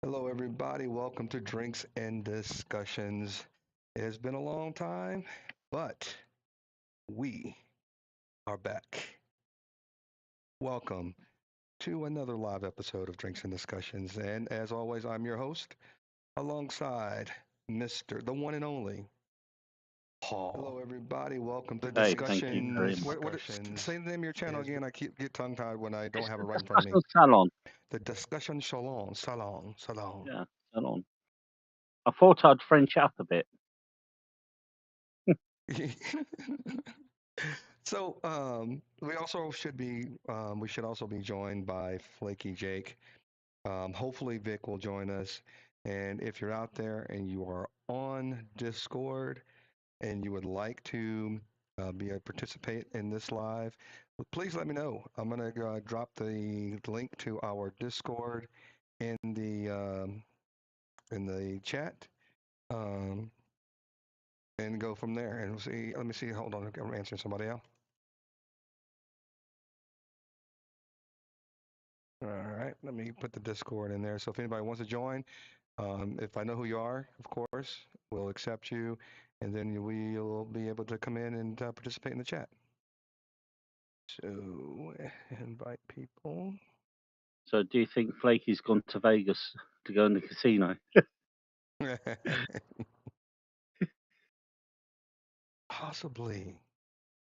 Hello, everybody. Welcome to Drinks and Discussions. It has been a long time, but we are back. Welcome to another live episode of Drinks and Discussions. And as always, I'm your host alongside Mr. the one and only Paul. Hello, everybody. Welcome to Hey, thank you very Discussions. much. Say the name of your channel again. I get tongue tied when I don't It's have it the right in front of me. discussion salon. The Discussion Salon. Yeah, salon. I thought I'd French up a bit. So we should also be joined by Flaky Jake. Hopefully Vic will join us. And if you're out there and you are on Discord and you would like to participate in this live, please let me know. I'm gonna drop the link to our Discord in the chat. Um, and go from there. And we'll see. Let me see. Hold on, I'm answering somebody else. All right, let me put the Discord in there. So if anybody wants to join, if I know who you are, of course, we'll accept you, and then we'll be able to come in and participate in the chat. So invite people. So, do you think Flaky's gone to Vegas to go in the casino? Possibly.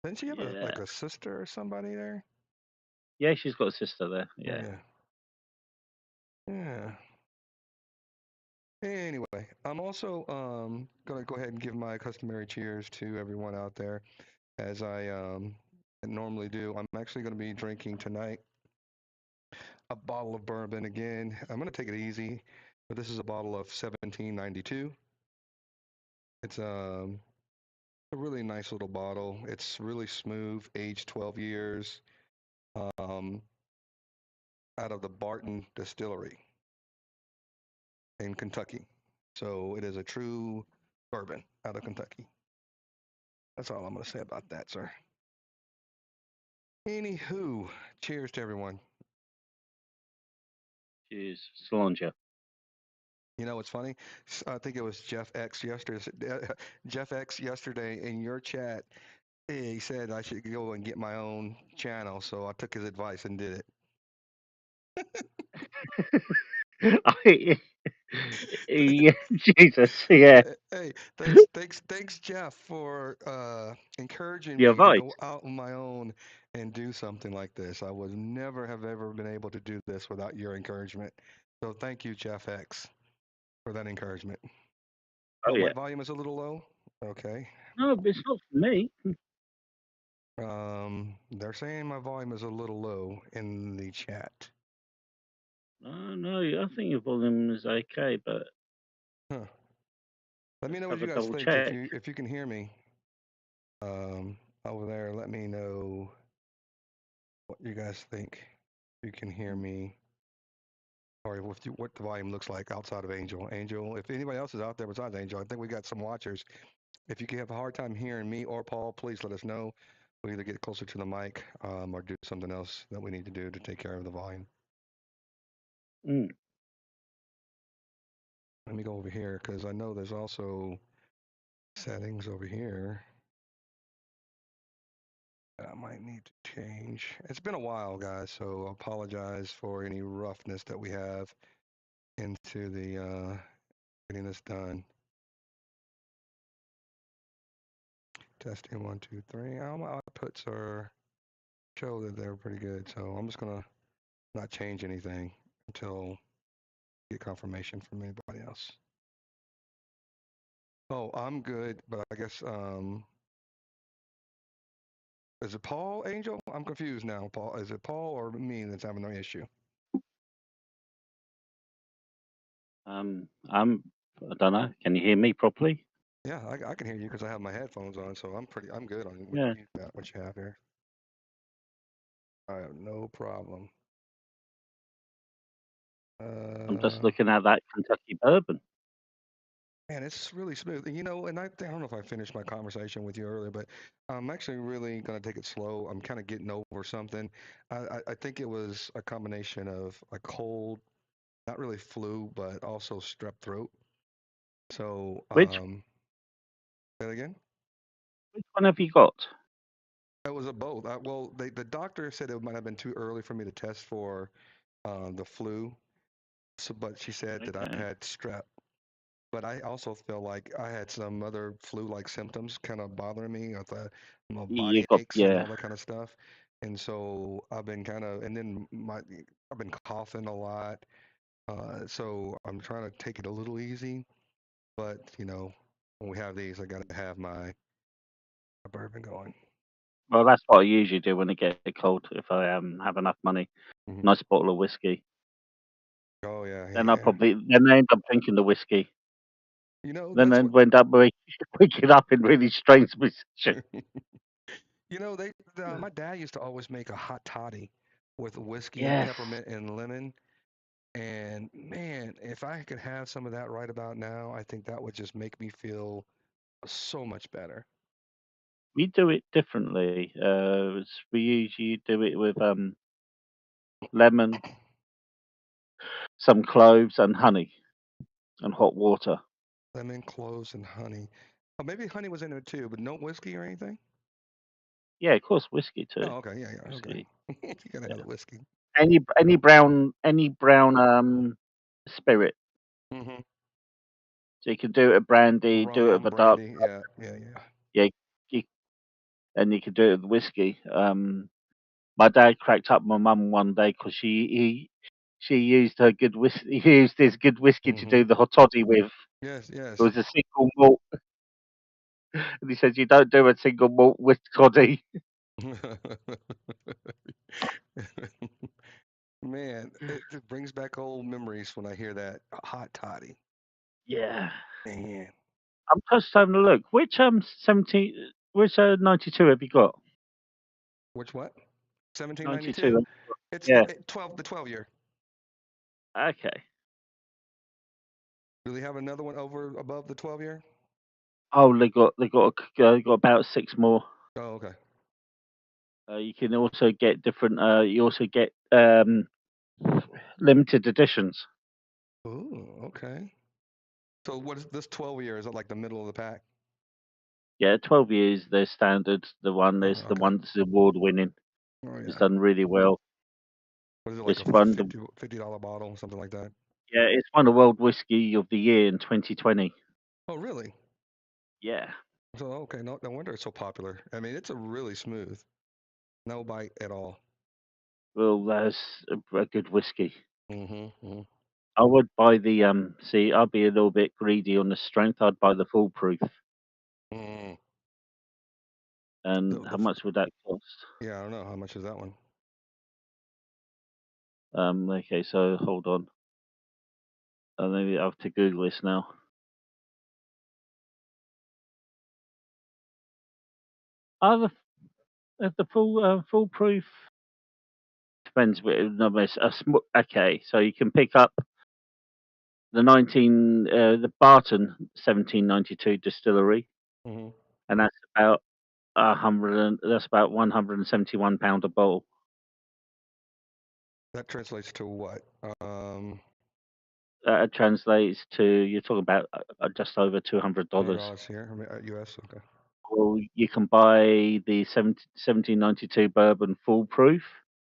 Didn't she have Yeah. a sister or somebody there? Yeah, she's got a sister there. Yeah. Yeah. Yeah. Anyway, I'm also gonna go ahead and give my customary cheers to everyone out there, as I normally do. I'm actually going to be drinking tonight a bottle of bourbon again. I'm going to take it easy, but this is a bottle of 1792. It's a really nice little bottle. It's really smooth, aged 12 years, um, out of the Barton Distillery in Kentucky. So it is a true bourbon out of Kentucky. That's all I'm going to say about that, sir. Anywho, cheers to everyone. She's Solange. You know, it's funny. I think it was Jeff X yesterday. Jeff X yesterday in your chat, he said I should go and get my own channel. So I took his advice and did Yeah, it. Jesus. Yeah. Hey, thanks, Jeff, for encouraging The me to advice. go out on my own and do something like this. I would never have ever been able to do this without your encouragement. So thank you, Jeff X, for that encouragement. Oh, Oh, my yeah. volume is a little low. Okay. No, but it's not for me. They're saying my volume is a little low in the chat. No, I think your volume is okay, but Huh. Let me let's know what have you a guys double think. check. If you can hear me, over there, let me know what you guys think. If you can hear me, or what the volume looks like outside of Angel. Angel, if anybody else is out there besides Angel, I think we got some watchers. If you can have a hard time hearing me or Paul, please let us know. We'll either get closer to the mic, or do something else that we need to do to take care of the volume. Mm. Let me go over here because I know there's also settings over here that I might need to change. It's been a while, guys, so I apologize for any roughness that we have into the getting this done. Testing 1, 2, 3. My outputs are show that they're pretty good, so I'm just gonna not change anything until I get confirmation from anybody else. Oh, I'm good, but I guess is it Paul Angel? I'm confused now. Paul, is it Paul or me that's having an issue? I don't know. Can you hear me properly? Yeah, I can hear you because I have my headphones on, so I'm good on Yeah. what you have here. I have no problem. I'm just Uh, looking at that Kentucky bourbon. Man, it's really smooth. And, and I don't know if I finished my conversation with you earlier, but I'm actually really going to take it slow. I'm kind of getting over something. I think it was a combination of a cold not really flu, but also strep throat. So, Which say that again. which one have you got? It was a both. Well, the doctor said it might have been too early for me to test for the flu, so, but she said that I Okay. had strep. But I also feel like I had some other flu-like symptoms kind of bothering me with You body got aches and yeah. all that kind of stuff. And so I've been kind of, and then I've been coughing a lot. So I'm trying to take it a little easy. But when we have these, I got to have my bourbon going. Well, that's what I usually do when I get a cold. If I have enough money, Hmm. nice bottle of whiskey. Oh yeah, yeah, Then I yeah. probably then I end up drinking the whiskey. Then I That's what end up waking up in really strange position. my dad used to always make a hot toddy with whiskey, Yes, peppermint, and lemon. And man, if I could have some of that right about now, I think that would just make me feel so much better. we do it differently. We usually do it with lemon, some cloves, and honey and hot water. Lemon, cloves, and honey. Oh, maybe honey was in it too, but no whiskey or anything? Yeah, of course, whiskey too. Oh, okay, yeah, yeah, okay. Whiskey. You gotta have Yeah. the whiskey. Any brown spirit. Hmm. So you can do it with brandy, do it with Rum, a dark, brandy, yeah, yeah, yeah. yeah, you, and you can do it with whiskey. My dad cracked up my mum one day because she used her good whiskey. He used his good whiskey to Hmm. do the hot toddy with. Yes, It yes. was a single malt, and he says you don't do a single malt with toddy. Man, it brings back old memories when I hear that hot toddy. Yeah, Man, I'm just having a look. Which 92 have you got? which what? 1792? 92. It's Yeah. the 12 year. Okay. Do they have another one over above the 12 year? Oh, they got about six more. Oh, okay. You can also get different. You also get limited editions. Ooh, okay. So what is this 12 year? Is it like the middle of the pack? Yeah, 12 years. Their standard. The one Oh, is the okay. one that's award winning. Oh, It's yeah. done really well. What is it like a It's won the $50 bottle, something like that? yeah. It's won the World Whiskey of the Year in 2020. Oh, really? Yeah. So, okay. No wonder it's so popular. I mean, it's a really smooth, no bite at all. Well, that's a good whiskey. Mm-hmm. Hmm. I would buy the See, I'd be a little bit greedy on the strength. I'd buy the full proof. Mm. And The, how the, f- much would that cost? yeah, I don't know. How much is that one? Okay, so hold on. Maybe I have to Google this now. Are the full proof depends. No, it's okay, so you can pick up the Barton 1792 distillery, Hmm. and that's about that's about £171 a bottle. That translates to what? Translates to you're talking about just over $200. $100 here. I mean, US. Okay. Or you can buy the 1792 bourbon full proof,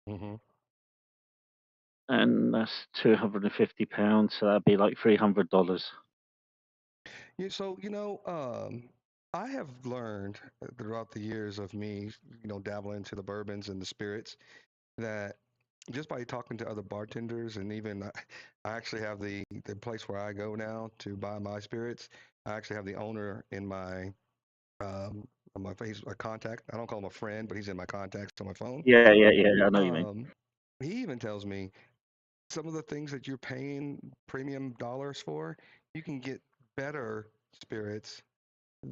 Hmm. and that's £250. So that'd be like $300. Yeah, so, I have learned throughout the years of me, dabbling into the bourbons and the spirits that just by talking to other bartenders and even I actually have the place where I go now to buy my spirits. I actually have the owner in on my face a contact. I don't call him a friend, but he's in my contacts on my phone. Yeah, yeah, yeah. I know what you mean. Um, he even tells me some of the things that you're paying premium dollars for, you can get better spirits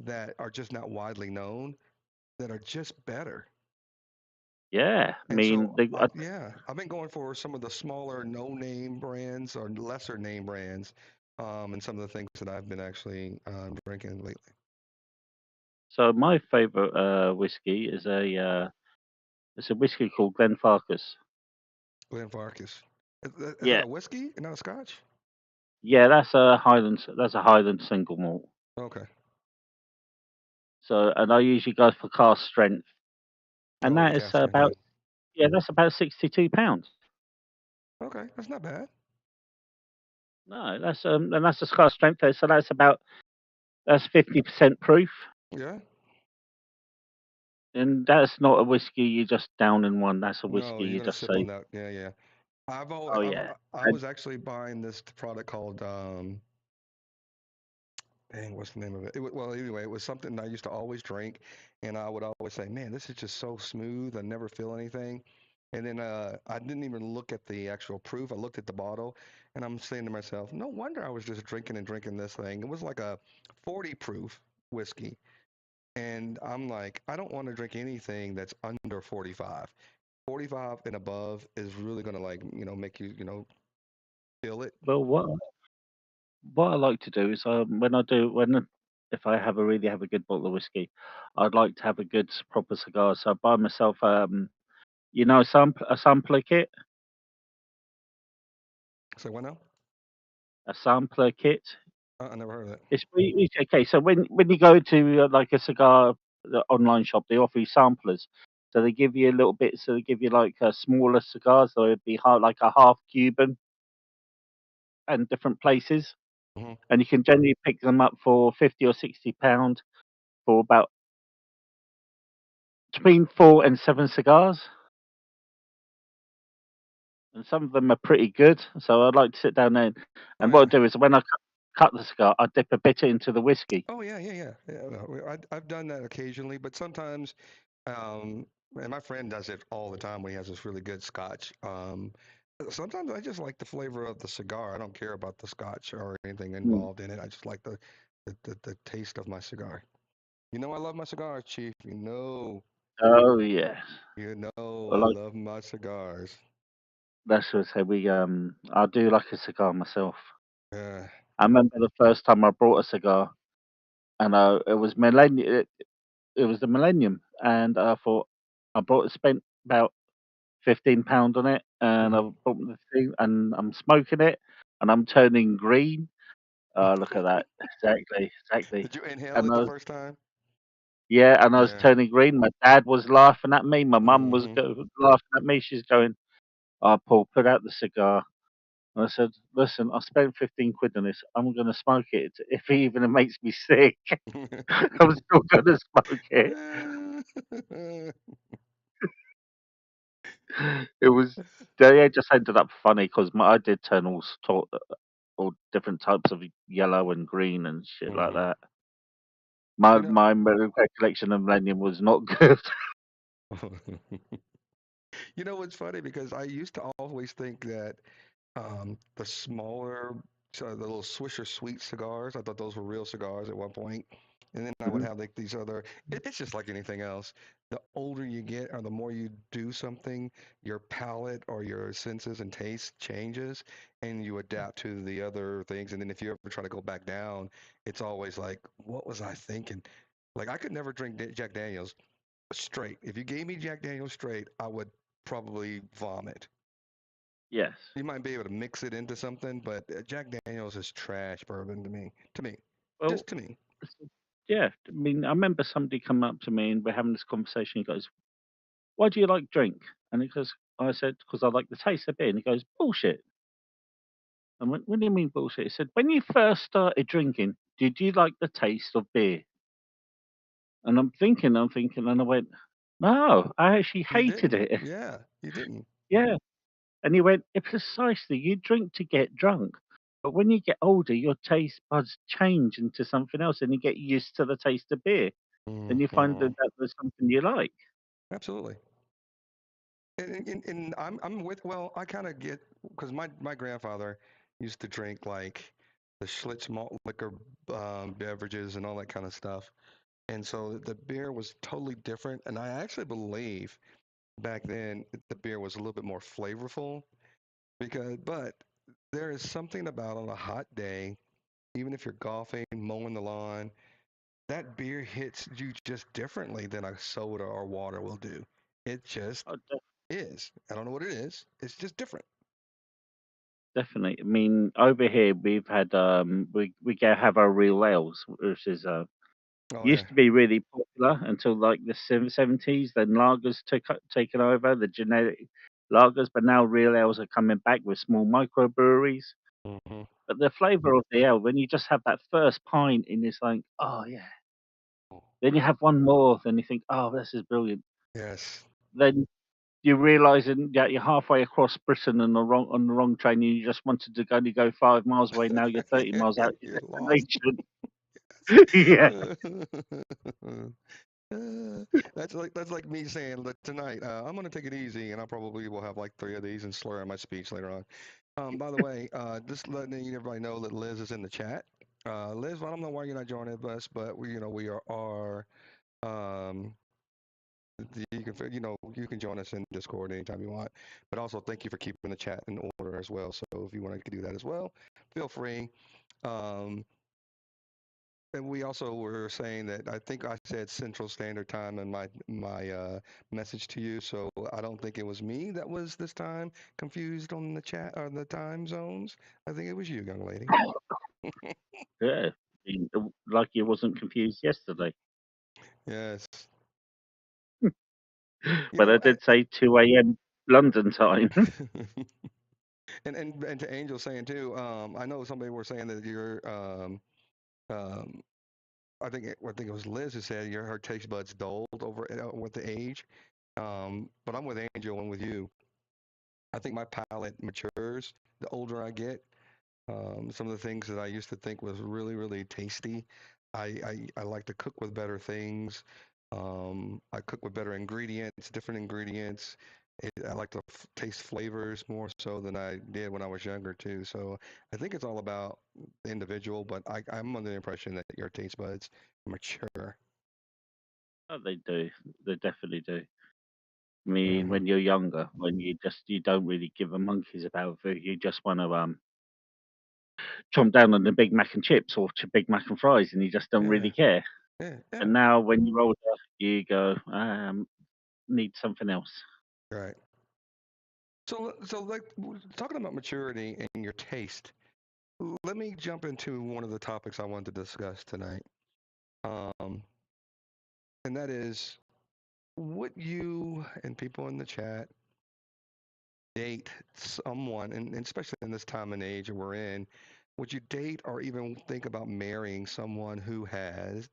that are just not widely known that are just better. Yeah, I And mean, so, yeah, I've been going for some of the smaller no-name brands or lesser name brands, and some of the things that I've been actually drinking lately. so my favorite whiskey is it's a whiskey called Glenfarclas. Glenfarclas. Is that Yeah, a whiskey and not a scotch? yeah, that's a Highland. That's a Highland single malt. Okay. So, and I usually go for cask strength, and Oh, the that is cast strength, yeah. about, yeah, that's about £62. Okay, that's not bad. No, that's and that's a cask strength. So that's about, that's 50% proof, Yeah. and that's not a whiskey you just down in one. That's a No, whiskey you're you gonna just sip on say, that. Yeah, yeah. oh yeah, I and was actually buying this product called dang, what's the name of it? Well, anyway, it was something I used to always drink, and I would always say, "Man, this is just so smooth. I never feel anything." And then I didn't even look at the actual proof. I looked at the bottle, and I'm saying to myself, "No wonder I was just drinking and drinking this thing." It was like a 40 proof whiskey, and I'm like, I don't want to drink anything that's under 45. 45 and above is really gonna like, make you, feel it. well, what I like to do is, when I do when if I have a really have a good bottle of whiskey, I'd like to have a good proper cigar. So I buy myself, a sampler kit, So what now? a sampler kit. I never heard of it. Okay. So when you go to like a cigar the online shop, they offer you samplers. So they give you a little bit. So they give you like smaller cigars. So it'd be like a half Cuban and different places, Hmm. and you can generally pick them up for £50 or £60 for about between 4 and 7 cigars, and some of them are pretty good. So I'd like to sit down there, Oh and what I yeah. do is when I cut the cigar, I dip a bit into the whiskey. Oh yeah, yeah, yeah. Yeah, no, I've done that occasionally, but sometimes, um, and my friend does it all the time when he has this really good scotch. Sometimes I just like the flavor of the cigar. I don't care about the scotch or anything Mm. involved in it. I just like the taste of my cigar. You know, I love my cigars, Chief. Oh yes. I Well, like love my cigars. that's what I say. I do like a cigar myself. Yeah. I remember the first time I brought a cigar, and it was millennium. It was the Millennium, and I thought spent about £15 on it, and I Mhm. bought the thing, and I'm smoking it, and I'm turning green. Oh, look at that! Exactly, exactly. Did you inhale And it I the was, first time? yeah, and I was Yeah. turning green. My dad was laughing at me. My mum was Hmm. laughing at me. She's going, "Oh, Paul, put out the cigar." And I said, "Listen, I spent 15 quid on this. I'm gonna smoke it. If it even makes me sick, I'm still gonna smoke it." It was they just ended up funny because I did turn all different types of yellow and green and shit like Mhm. that. You know, My recollection of Millennium was not good. you know what's funny because I used to always think that the smaller, so the little Swisher Sweet cigars, I thought those were real cigars at one point. And then I would Mhm. have like these other, it's just like anything else. The older you get or the more you do something, your palate or your senses and taste changes and you adapt to the other things. And then if you ever try to go back down, it's always like, what was I thinking? Like I could never drink Jack Daniels straight. If you gave me Jack Daniels straight, I would probably vomit. Yes. You might be able to mix it into something, but Jack Daniels is trash bourbon to me. To me, Well, just to me. yeah. I mean, I remember somebody come up to me and we're having this conversation. He goes, "Why do you like drink?" And he goes, I said, "Because I like the taste of beer." And he goes, "Bullshit." I went, "What do you mean bullshit?" He said, "When you first started drinking, did you like the taste of beer?" And I'm thinking, and I went, "No, I actually You hated didn't. it." Yeah, you didn't. Yeah. And he went, precisely, you drink to get drunk. But when you get older, your taste buds change into something else and you get used to the taste of beer. Then you find Hmm. that there's something you like. Absolutely. And I'm with. Well, I kind of get because my grandfather used to drink like the Schlitz malt liquor beverages and all that kind of stuff, and so the beer was totally different. And I actually believe back then the beer was a little bit more flavorful but there is something about on a hot day, even if you're golfing, mowing the lawn, that beer hits you just differently than a soda or water will do. It just I is. I don't know what it is. It's just different. definitely. I mean, over here we've had we go have our real ales, which is Oh yeah. used to be really popular until like the 70s. Then lagers taken over the generic lagers, but now real ales are coming back with small microbreweries. Hmm. But the flavour of the ale, when you just have that first pint, and it's like, oh yeah. Then you have one more, then you think, oh, this is brilliant. Yes. Then you realise that you're halfway across Britain and on the wrong train, and you just wanted to only go 5 miles away. Now you're 30 miles out You're your lost. destination. Yeah, Uh, that's like me saying that tonight I'm gonna take it easy, and I probably will have like 3 of these and slur on my speech later on. By the way, just letting everybody know that Liz is in the chat. Liz, I don't know why you're not joining us, but we are um, you can join us in Discord anytime you want. But also thank you for keeping the chat in order as well. So if you want to do that as well, feel free. Um, and we also were saying that I think I said Central Standard Time in my message to you, so I don't think it was me that was this time confused on the chat or the time zones. I think it was you, young lady. yeah. Like you wasn't confused yesterday, Yes. You but I know, did say 2 a.m. London time. and to Angel saying too. I know somebody were saying that you're um, I think it was Liz who said her taste buds dulled over with the age. But I'm with Angel and with you. I think my palate matures the older I get. Some of the things that I used to think was really, really tasty, I like to cook with better things. I cook with better ingredients, different ingredients. I like to taste flavors more so than I did when I was younger too. So I think it's all about the individual, but I'm under the impression that your taste buds mature. Oh, they do. They definitely do. I mean, Hmm. when you're younger, when you don't really give a monkeys about food, you just want to chomp down on the Big Mac and chips or Big Mac and fries, and you just don't Yeah, really care. yeah, yeah. And now, when you're older, you go, need something else. Right. So like talking about maturity and your taste. Let me jump into one of the topics I wanted to discuss tonight. Um, and that is, would you and people in the chat date someone, and especially in this time and age that we're in, would you date or even think about marrying someone who has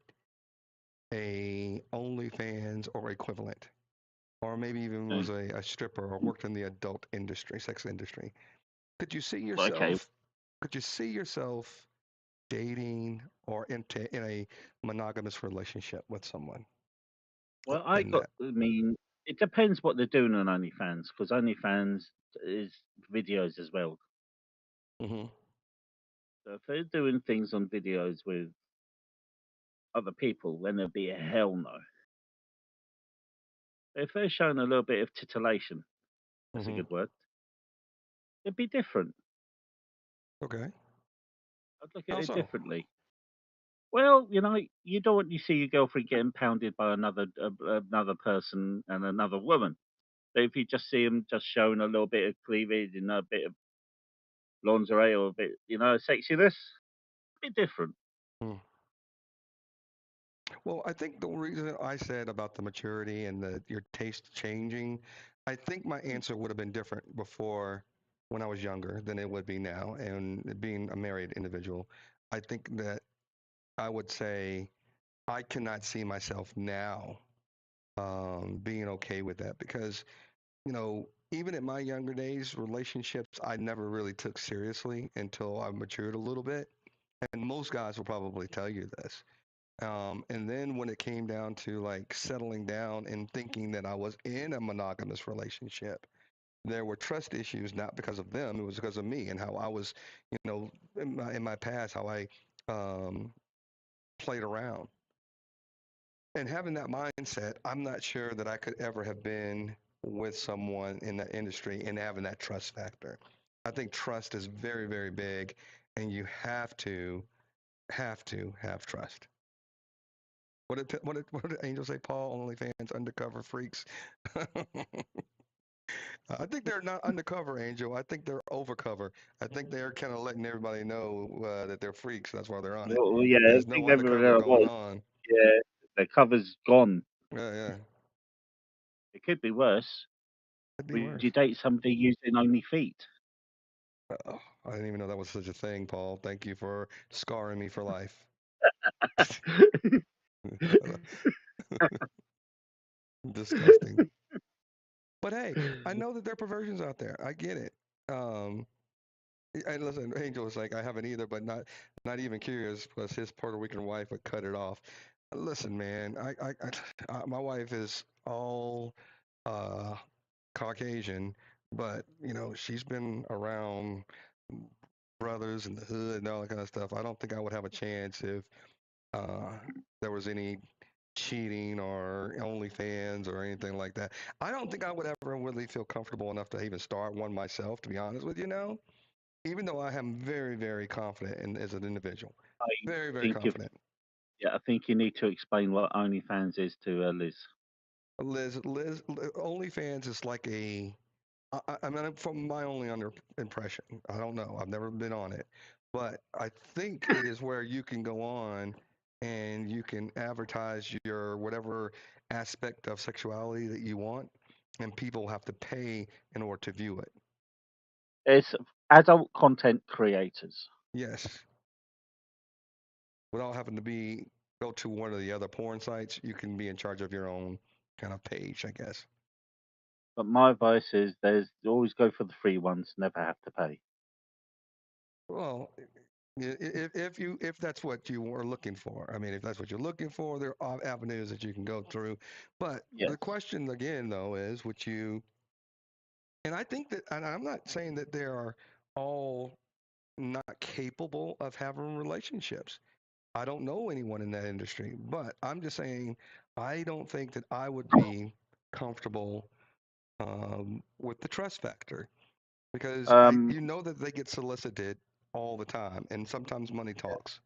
a OnlyFans or equivalent, or maybe even Uh, was a stripper or worked in the adult industry, sex industry? Could you see okay, yourself? Could you see yourself dating or in a monogamous relationship with someone well, in that? I mean, it depends what they're doing on OnlyFans, because OnlyFans is videos as well. Hmm. So if they're doing things on videos with other people, then there'd be a hell no. If they're showing a little bit of titillation, that's a Hmm. good word, it'd be different. Okay. I'd look at How it so? differently. Well, you don't want you see your girlfriend getting pounded by another person and another woman. But if you just see them just showing a little bit of cleavage and a bit of lingerie or a bit, sexiness, a bit different. Hmm. Well, I think the reason I said about the maturity and your taste changing, I think my Mm. answer would have been different before when I was younger than it would be now. And being a married individual, I think that I would say I cannot see myself now being okay with that because even in my younger days, relationships I never really took seriously until I matured a little bit. And most guys will probably tell you this. And then when it came down to like settling down and thinking that I was in a monogamous relationship, there were trust issues, not because of them, it was because of me and how I was, in my past, how I um, played around. And having that mindset, I'm not sure that I could ever have been with someone in that industry and having that trust factor. I think trust is very, very big, and you have to have trust. What did Angel say? Paul, OnlyFans, undercover freaks. I think they're not undercover, Angel. I think they're overcover. I think they're kind of letting everybody know that they're freaks. That's why they're on it. Well, yeah, I There's no think everywhere undercover there going was. on. Yeah, the cover's gone. Yeah, yeah. It could be worse. Could be Would worse. you date somebody using only feet? Oh, I didn't even know that was such a thing, Paul. Thank you for scarring me for life. Disgusting. But hey, I know that there are perversions out there. I get it. Um, and listen, Angel was like, I haven't either, but not even curious because his Puerto Rican wife would cut it off. Listen, man, my wife is all uh, Caucasian, but she's been around brothers in the hood and all that kind of stuff. I don't think I would have a chance if uh, there was any cheating or OnlyFans or anything like that. I don't think I would ever really feel comfortable enough to even start one myself, to be honest with you now, even though I am very, very confident as an individual. I Very, very think if confident. yeah, I think you need to explain what OnlyFans is to Liz. Liz, OnlyFans is like I mean, from my only impression, I don't know. I've never been on it, but I think it is where you can go on and you can advertise your whatever aspect of sexuality that you want, and people have to pay in order to view it. It's adult content creators. Yes, without having to go to one of the other porn sites, you can be in charge of your own kind of page, I guess. But my advice is there's always go for the free ones, never have to pay. Well, if that's what you were looking for, I mean, if that's what you're looking for, there are avenues that you can go through. But the Yes. question again, though, is would you? And I think that, and I'm not saying that they are all not capable of having relationships. I don't know anyone in that industry, but I'm just saying I don't think that I would be comfortable with the trust factor because Um, that they get solicited all the time, and sometimes money talks.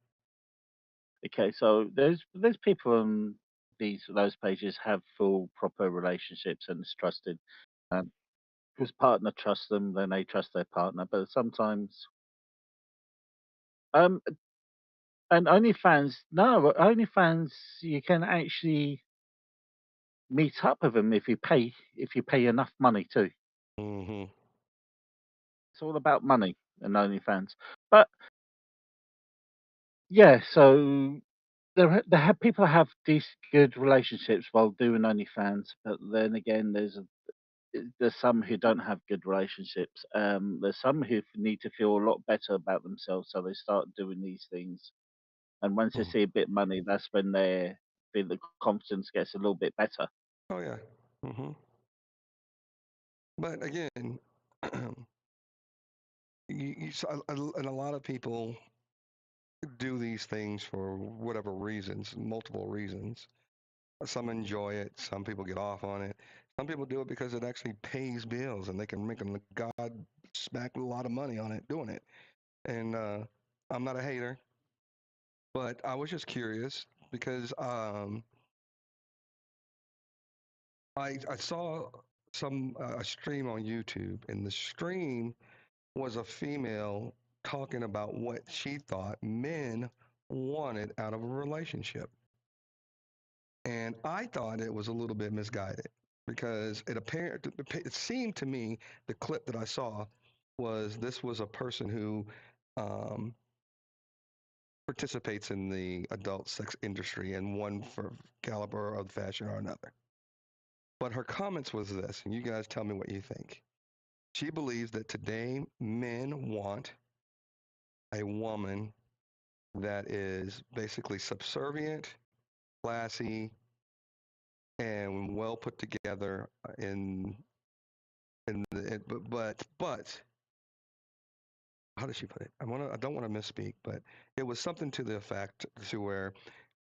okay, so there's people on those pages have full proper relationships and it's trusted. Because partner trusts them, then they trust their partner. But sometimes, um, and OnlyFans, no, OnlyFans, you can actually meet up with them if you pay enough money too. Hmm. It's all about money and OnlyFans. But yeah, so there have people have these good relationships while doing OnlyFans, but then again, there's some who don't have good relationships. There's some who need to feel a lot better about themselves, so they start doing these things. And once they see a bit of money, that's when they feel the confidence gets a little bit better. Oh yeah. Hmm. But again, and a lot of people do these things for whatever reasons, multiple reasons. Some enjoy it. Some people get off on it. Some people do it because it actually pays bills and they can make a god smack a lot of money on it doing it. And I'm not a hater, but I was just curious because I saw some a stream on YouTube, and the stream was a female talking about what she thought men wanted out of a relationship. And I thought it was a little bit misguided because it seemed to me the clip that I saw was this was a person who um, participates in the adult sex industry in one for caliber of fashion or another. But her comments was this, and you guys tell me what you think. She believes that today men want a woman that is basically subservient, classy, and well put together in the, but how does she put it? I don't want to misspeak, but it was something to the effect to where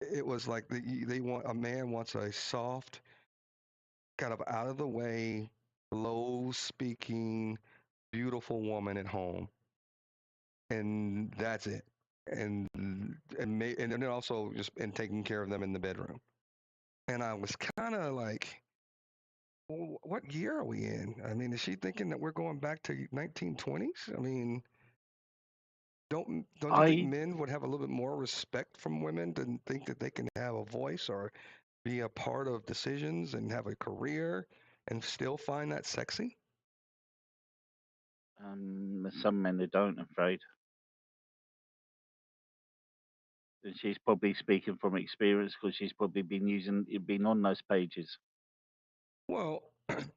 it was like they want a man wants a soft, kind of out of the way, low speaking, beautiful woman at home, and that's it. And and then also just taking care of them in the bedroom. And I was kind of like, What year are we in? I mean, is she thinking that we're going back to 1920s? I mean, don't you think I men would have a little bit more respect from women to think that they can have a voice or be a part of decisions and have a career and still find that sexy? some men who don't, I'm afraid. And she's probably speaking from experience because she's probably been on those pages. Well,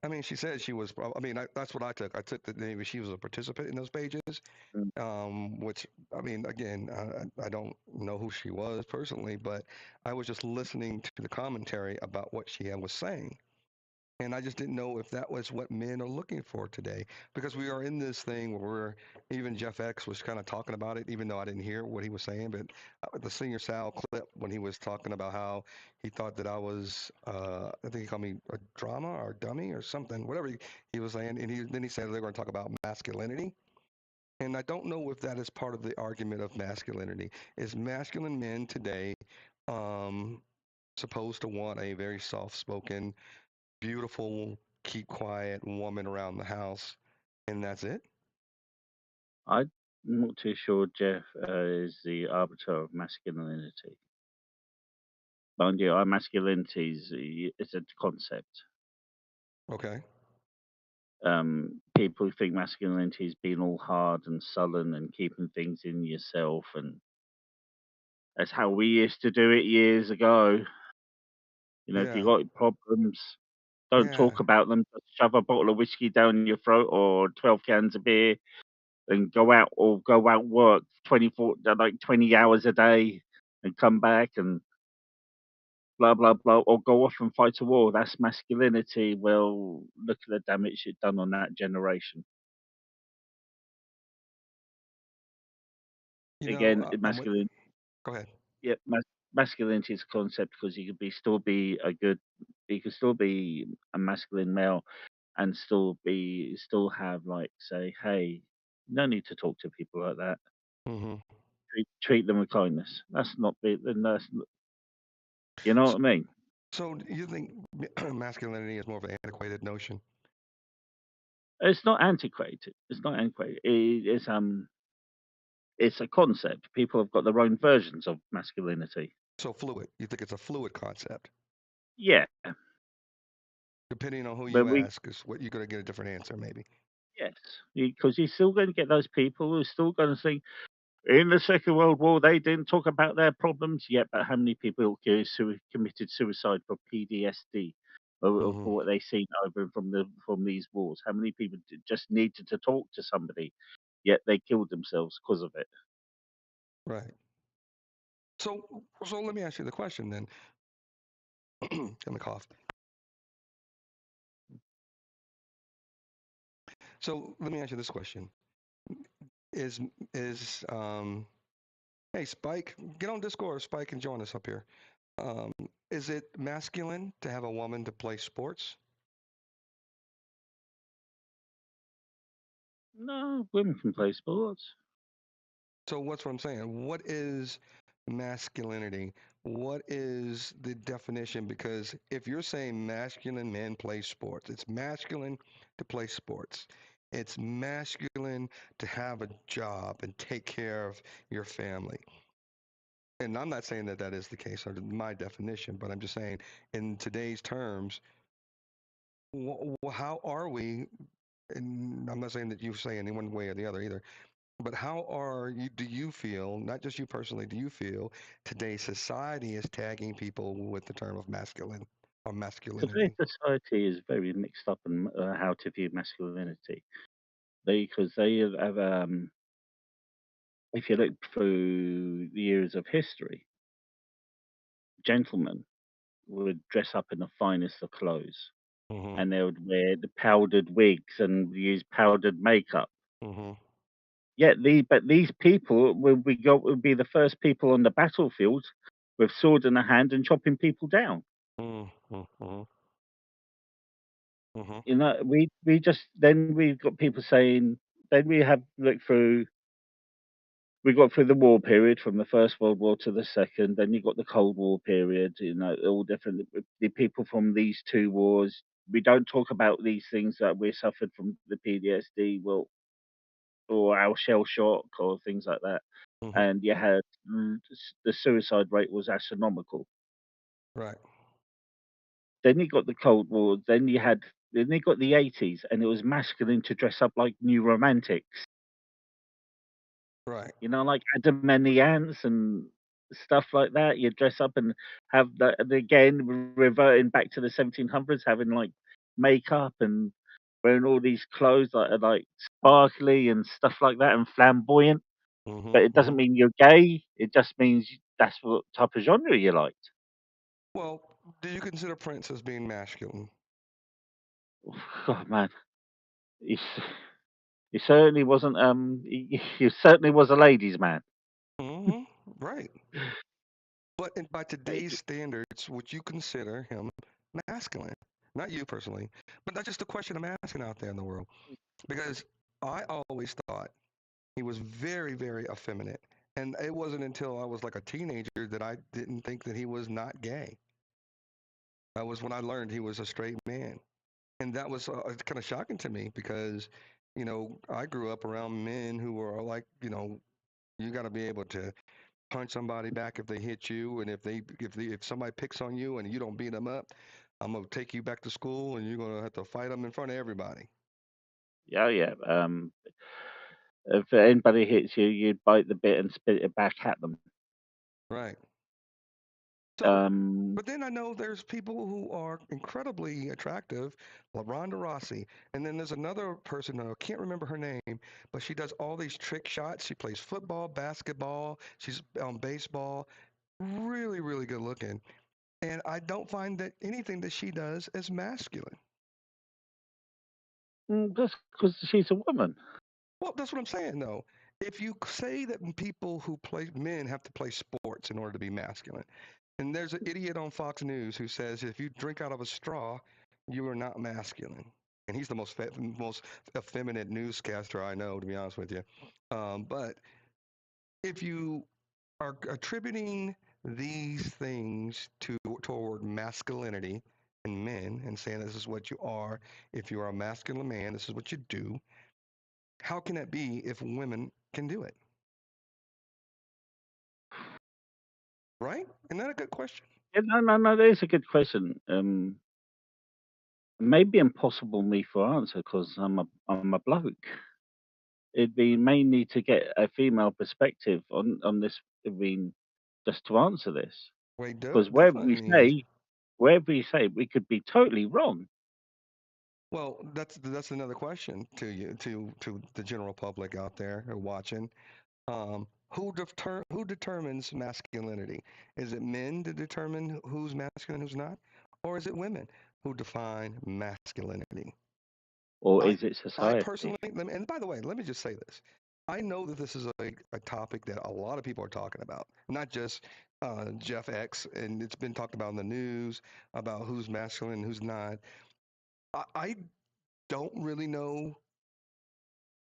I mean, she said she was. I mean, that's what I took. I took that maybe she was a participant in those pages. Mm. Which I mean, again, I don't know who she was personally, but I was just listening to the commentary about what she was saying. And I just didn't know if that was what men are looking for today, because we are in this thing where even Jeff X was kind of talking about it, even though I didn't hear what he was saying. But the Senior Sal clip when he was talking about how he thought that I was, I think he called me a drama or dummy or something, whatever he was saying. And then he said they're going to talk about masculinity. And I don't know if that is part of the argument of masculinity. Is masculine men today um, supposed to want a very soft spoken, beautiful, keep quiet woman around the house, and that's it? I'm not too sure Jeff is the arbiter of masculinity. Mind you, our masculinity is a concept. Okay. People think masculinity is being all hard and sullen and keeping things in yourself, and that's how we used to do it years ago. You know, if you Yeah. got problems, don't Yeah. talk about them. Just shove a bottle of whiskey down your throat or 12 cans of beer and go out work 24 like 20 hours a day and come back and blah blah blah, or go off and fight a war. That's masculinity. Well, look at the damage it done on that generation. You know, Again, I'm with. masculine. Go ahead. Yeah, masculinity is a concept because you could be still be a good, you could still be a masculine male and still have like say, hey, no need to talk to people like that. Hmm. Treat them with kindness. That's not be then that's you know So, what I mean. so do you think masculinity is more of an antiquated notion? It's not antiquated. It's not antiquated. It's a concept. People have got their own versions of masculinity. So fluid. You think it's a fluid concept? Yeah, Depending on who but you we ask, is what you're going to get a different answer, maybe. yes, because you're still going to get those people who are still going to think in the Second World War they didn't talk about their problems yet. But how many people committed suicide for PTSD? Hmm. For what they seen over from these wars, how many people just needed to talk to somebody, yet they killed themselves because of it? Right. So let me ask you the question then. Let me cough. So let me ask you this question: Is is hey Spike, get on Discord, Spike, and join us up here. Um, is it masculine to have a woman to play sports? No, women can play sports. So what's what I'm saying? What is masculinity? What is the definition? Because if you're saying masculine men play sports, it's masculine to play sports. It's masculine to have a job and take care of your family. And I'm not saying that that is the case under my definition, but I'm just saying in today's terms, how are we? And I'm not saying that you say any one way or the other either. But how are you, do you feel, not just you personally, do you feel today's society is tagging people with the term of masculine or Today's masculinity? society is very mixed up in how to view masculinity. Because they have, if you look through the years of history, gentlemen would dress up in the finest of clothes, Mm-hmm. and they would wear the powdered wigs and use powdered makeup. Mm-hmm. Yet these people would be the first people on the battlefield with sword in the hand and chopping people down. Mm-hmm. Mm-hmm. Mm-hmm. You know, we just then we've got people saying then we have looked through we got through the war period from the First World War to the Second. Then you got the Cold War period. You know, all different. The people from these two wars. we don't talk about these things that we suffered from the PTSD, well, or our shell shock or things like that. Hmm. And you had the suicide rate was astronomical. Right. Then you got the Cold War. Then you got the 80s, and it was masculine to dress up like new romantics. Right. You know, like Adam and the Ants and stuff like that. You dress up and have that and again reverting back to the 1700s, having like makeup and wearing all these clothes that are like sparkly and stuff like that and flamboyant. Hmm. But it doesn't Hmm. mean you're gay. It just means that's what type of genre you liked. Well, do you consider Prince as being masculine? God, man, he, he certainly wasn't. He certainly was a ladies' man. Hmm. Right. But by today's standards, would you consider him masculine? Not you personally, but that's just a question I'm asking out there in the world. Because I always thought he was very, very effeminate. And it wasn't until I was like a teenager that I didn't think that he was not gay. That was when I learned he was a straight man. And that was kind of shocking to me because, I grew up around men who were like, you got to be able to punch somebody back if they hit you, and if somebody picks on you and you don't beat them up, I'm gonna take you back to school and you're gonna have to fight them in front of everybody. Yeah, yeah. If anybody hits you, you'd bite the bit and spit it back at them. Right. So, Um, but then I know there's people who are incredibly attractive, like Ronda Rossi, and then there's another person, I can't remember her name, but she does all these trick shots. She plays football, basketball, she's on baseball, really, really good looking. And I don't find that anything that she does is masculine. that's because she's a woman. Well, that's what I'm saying, though. If you say that people who play men have to play sports in order to be masculine, and there's an idiot on Fox News who says if you drink out of a straw, you are not masculine, and he's the most effeminate newscaster I know, to be honest with you. But if you are attributing these things toward masculinity in men and saying this is what you are, if you are a masculine man, this is what you do. How can that be if women can do it? Right? Isn't that a good question? Yeah, no, no, no. That is a good question. Maybe impossible me for answer because I'm a bloke. It'd be mainly to get a female perspective on this. I mean, just to answer this, We because definitely need. wherever we say, we could be totally wrong. Well, that's another question to you, to the general public out there who are watching. Who determines masculinity? Is it men to determine who's masculine, who's not, or is it women who define masculinity? Or I is it I society? personally, and by the way, let me just say this. I know that this is a topic that a lot of people are talking about, not just Jeff X, and it's been talked about in the news about who's masculine and who's not. I don't really know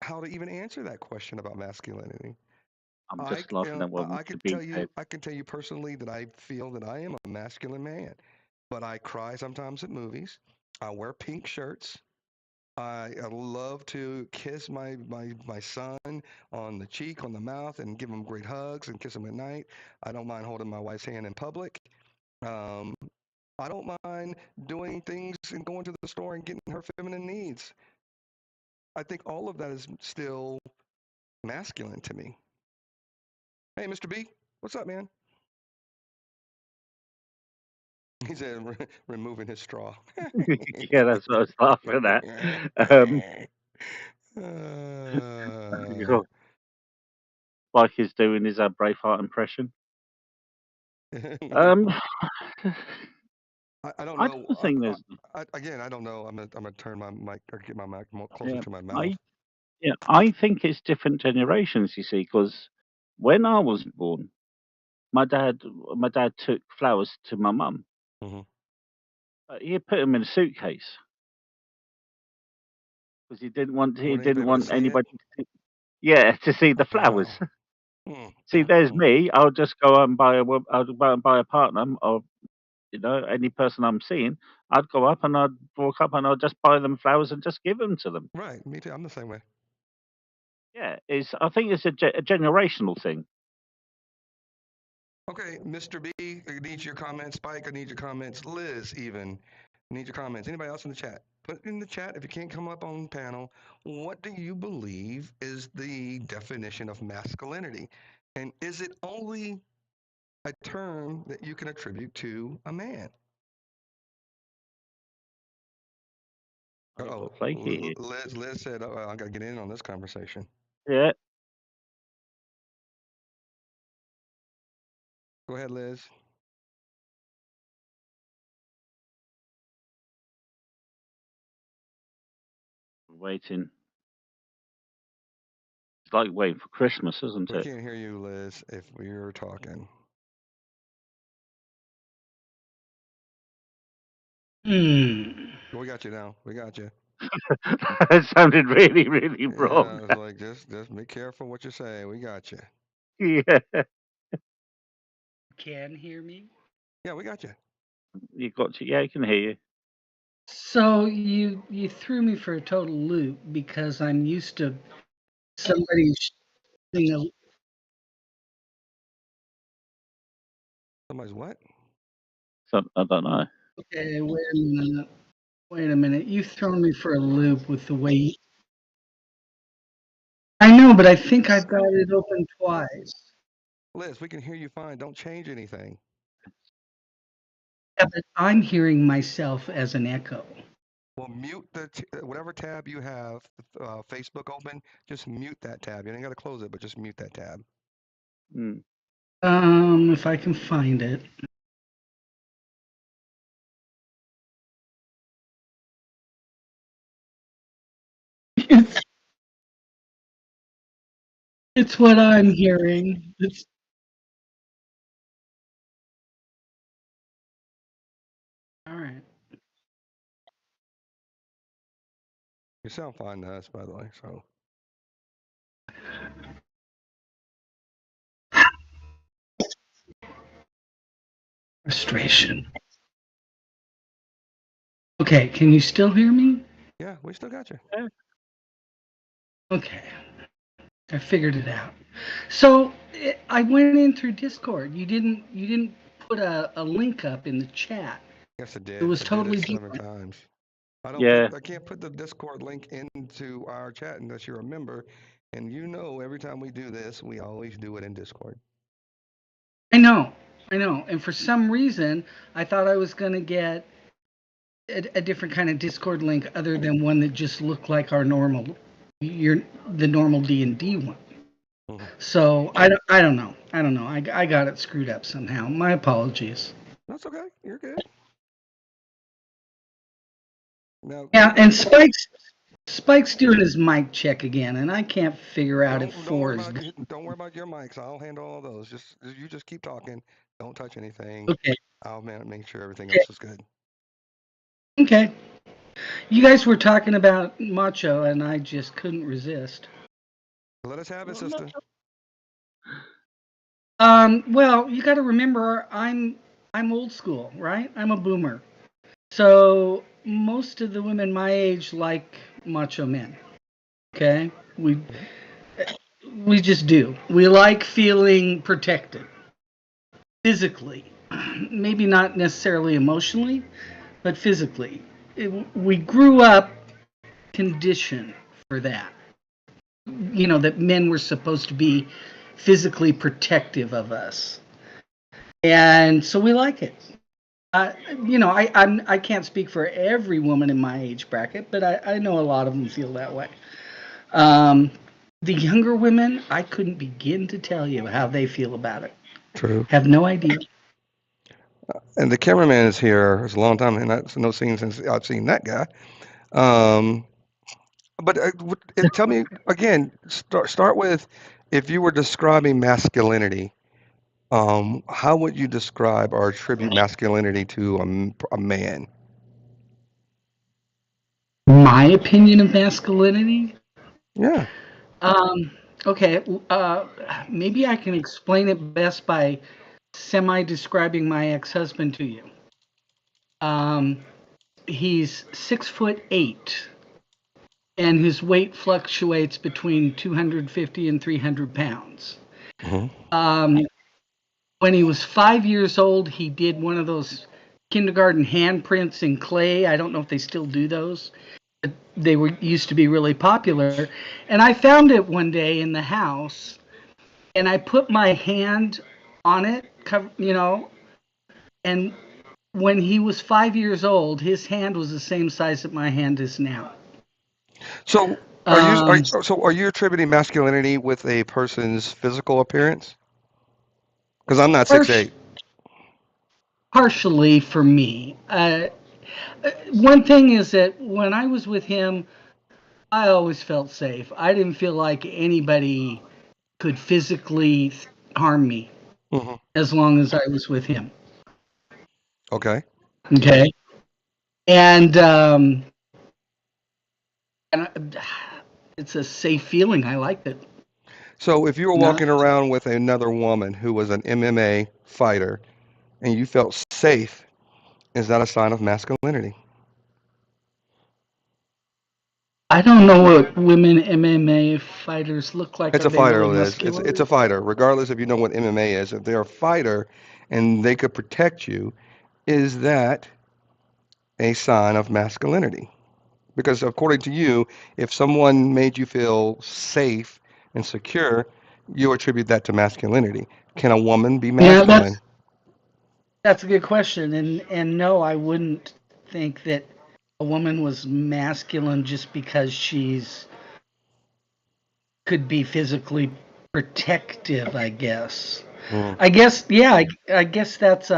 how to even answer that question about masculinity. I'm just laughing at what I Mr. could Bean tell said. you, I can tell you personally that I feel that I am a masculine man, but I cry sometimes at movies. I wear pink shirts. I love to kiss my son on the cheek, on the mouth, and give him great hugs and kiss him at night. I don't mind holding my wife's hand in public. Um, I don't mind doing things and going to the store and getting her feminine needs. I think all of that is still masculine to me. Hey, Mr. B, what's up, man? He said, removing his straw. Yeah, that's what I was laughing at. uh, Like he's doing his Braveheart impression. Um, I don't I know. don't think there's. Again, I don't know. I'm gonna turn my mic or get my mic more closer Yeah, to my mouth. I yeah, I think it's different generations. You see, because when I was born, my dad took flowers to my mum. Hmm. He put them in a suitcase because he Wouldn't you be didn't able to want see it? anybody to yeah to see the Oh flowers. wow. Mm, See, mm, there's mm. me. I'll just go out and buy I'll go out and buy a partner, or You know, any person I'm seeing, I'd go up and I'd walk up and I'd just buy them flowers and just give them to them. Right. Me too. I'm the same way. Yeah, I think it's a generational thing. Okay, Mr. B, I need your comments. Spike, I need your comments. Liz, even, I need your comments. Anybody else in the chat? Put in the chat if you can't come up on panel. What do you believe is the definition of masculinity? And is it only a term that you can attribute to a man? I Oh, got flaky Liz said, I got to get in on this conversation. here. Yeah, Go ahead, Liz. waiting. It's like waiting for Christmas, isn't We it? can't hear you, Liz, if we're talking. We got you now. We got you. That sounded really, really wrong. Yeah, it's like just be careful what you say. We got you. Yeah, Can hear me? Yeah, we got you. you got to. Yeah, I can hear you. So you threw me for a total loop because I'm used to somebody saying, Somebody's what? So I don't know. okay, wait a minute. You've thrown me for a loop with the way I know, but I think I've got it open twice. Liz, we can hear you fine. Don't change anything. Yeah, but I'm hearing myself as an echo. Well, mute the whatever tab you have, Facebook open. Just mute that tab. You ain't got to close it, but just mute that tab. Mm. If I can find it. It's, it's what I'm hearing. It's all right. You sound fine to us, by the way. So Frustration. Okay, can you still hear me? yeah, we still got you. Yeah. Okay, I figured it out. So I went in through Discord. You didn't put a link up in the chat. Yes, it It did. was I did it totally 7 times. Yeah. I can't put the Discord link into our chat unless you're a member. And you know, every time we do this, we always do it in Discord. I know. And for some reason, I thought I was going to get a different kind of Discord link other than one that just looked like the normal D&D one. Mm-hmm. So I don't know. I got it screwed up somehow. My apologies. That's okay. You're good. Now, Yeah, and Spike's doing his mic check again, and I can't figure out if don't worry 4 is don't worry about your mics. I'll handle all those. You just keep talking. Don't touch anything. okay. I'll make sure everything else is good. Okay. You guys were talking about macho, and I just couldn't resist. Let us have it, sister. Well, you got to remember, I'm old school, right? I'm a boomer, so most of the women my age like macho men. Okay, we just do. We like feeling protected physically, maybe not necessarily emotionally, but physically. We grew up conditioned for that. You know, that men were supposed to be physically protective of us, and so we like it. I can't speak for every woman in my age bracket, but I know a lot of them feel that way. Um, the younger women, I couldn't begin to tell you how they feel about it. True. Have no idea. And the cameraman is here. It's a long time, and that's no scene since I've seen that guy. Um, but tell me again. Start with if you were describing masculinity. How would you describe or attribute masculinity to a man? My opinion of masculinity? Yeah. Um, okay, maybe I can explain it best by semi describing my ex husband to you. Um, he's 6'8", and his weight fluctuates between 250 and 300 pounds. Mhm. When he was 5 years old, he did one of those kindergarten handprints in clay. I don't know if they still do those. But they were used to be really popular. And I found it one day in the house, and I put my hand on it, and when he was 5 years old, his hand was the same size that my hand is now. So Um, are you attributing masculinity with a person's physical appearance? Because I'm not 6'8". partially for me. One thing is that when I was with him, I always felt safe. I didn't feel like anybody could physically harm me Hmm. as long as I was with him. Okay. Okay. And and it's a safe feeling. I liked it. So if you were No, walking around with another woman who was an MMA fighter and you felt safe, is that a sign of masculinity? I don't know what women MMA fighters look like. It's Are a they fighter, really Liz. muscular? It's a fighter, regardless if you know what MMA is. If they're a fighter and they could protect you, is that a sign of masculinity? Because according to you, if someone made you feel safe and secure, you attribute that to masculinity. Can a woman be Yeah, masculine? that's a good question. And no, I wouldn't think that a woman was masculine just because she's could be physically protective, I guess. Mm. I guess that's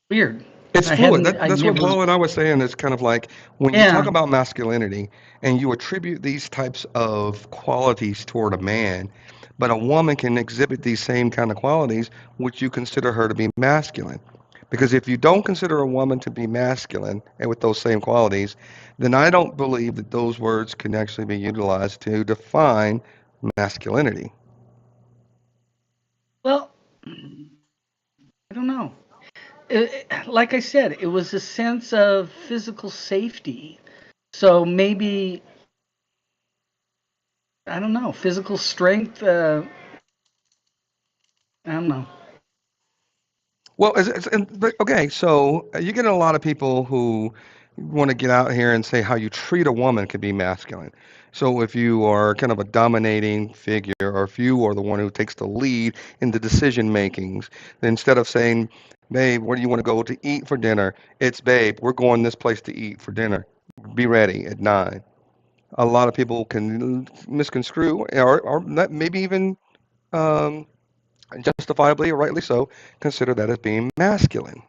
weird. It's I fluid. hadn't I That's what never Bo and I was saying. It's kind of like when you talk Yeah. about masculinity and you attribute these types of qualities toward a man, but a woman can exhibit these same kind of qualities, which you consider her to be masculine. Because if you don't consider a woman to be masculine and with those same qualities, then I don't believe that those words can actually be utilized to define masculinity. Well, I don't know. Like I said, it was a sense of physical safety. So maybe I don't know, physical strength. I don't know. Well, but okay, so you get a lot of people who want to get out here and say how you treat a woman could be masculine. So if you are kind of a dominating figure, or if you are the one who takes the lead in the decision makings, then instead of saying, "Babe, where do you want to go to eat for dinner?" It's, "Babe, we're going this place to eat for dinner. Be ready at 9." A lot of people can misconstrue, or maybe even um, justifiably or rightly so, consider that as being masculine.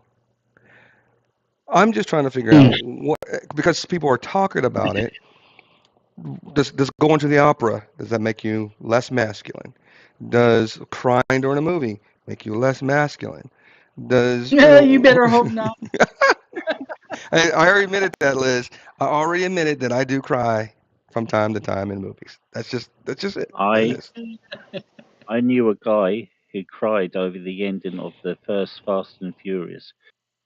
I'm just trying to figure Hmm. out what, because people are talking about it. Does going to the opera, does that make you less masculine? Does crying during a movie make you less masculine? Does you Yeah, you know? better hope not. I already admitted that, Liz. I already admitted that I do cry from time to time in movies. That's just it. It I is. I knew a guy who cried over the ending of the first Fast and Furious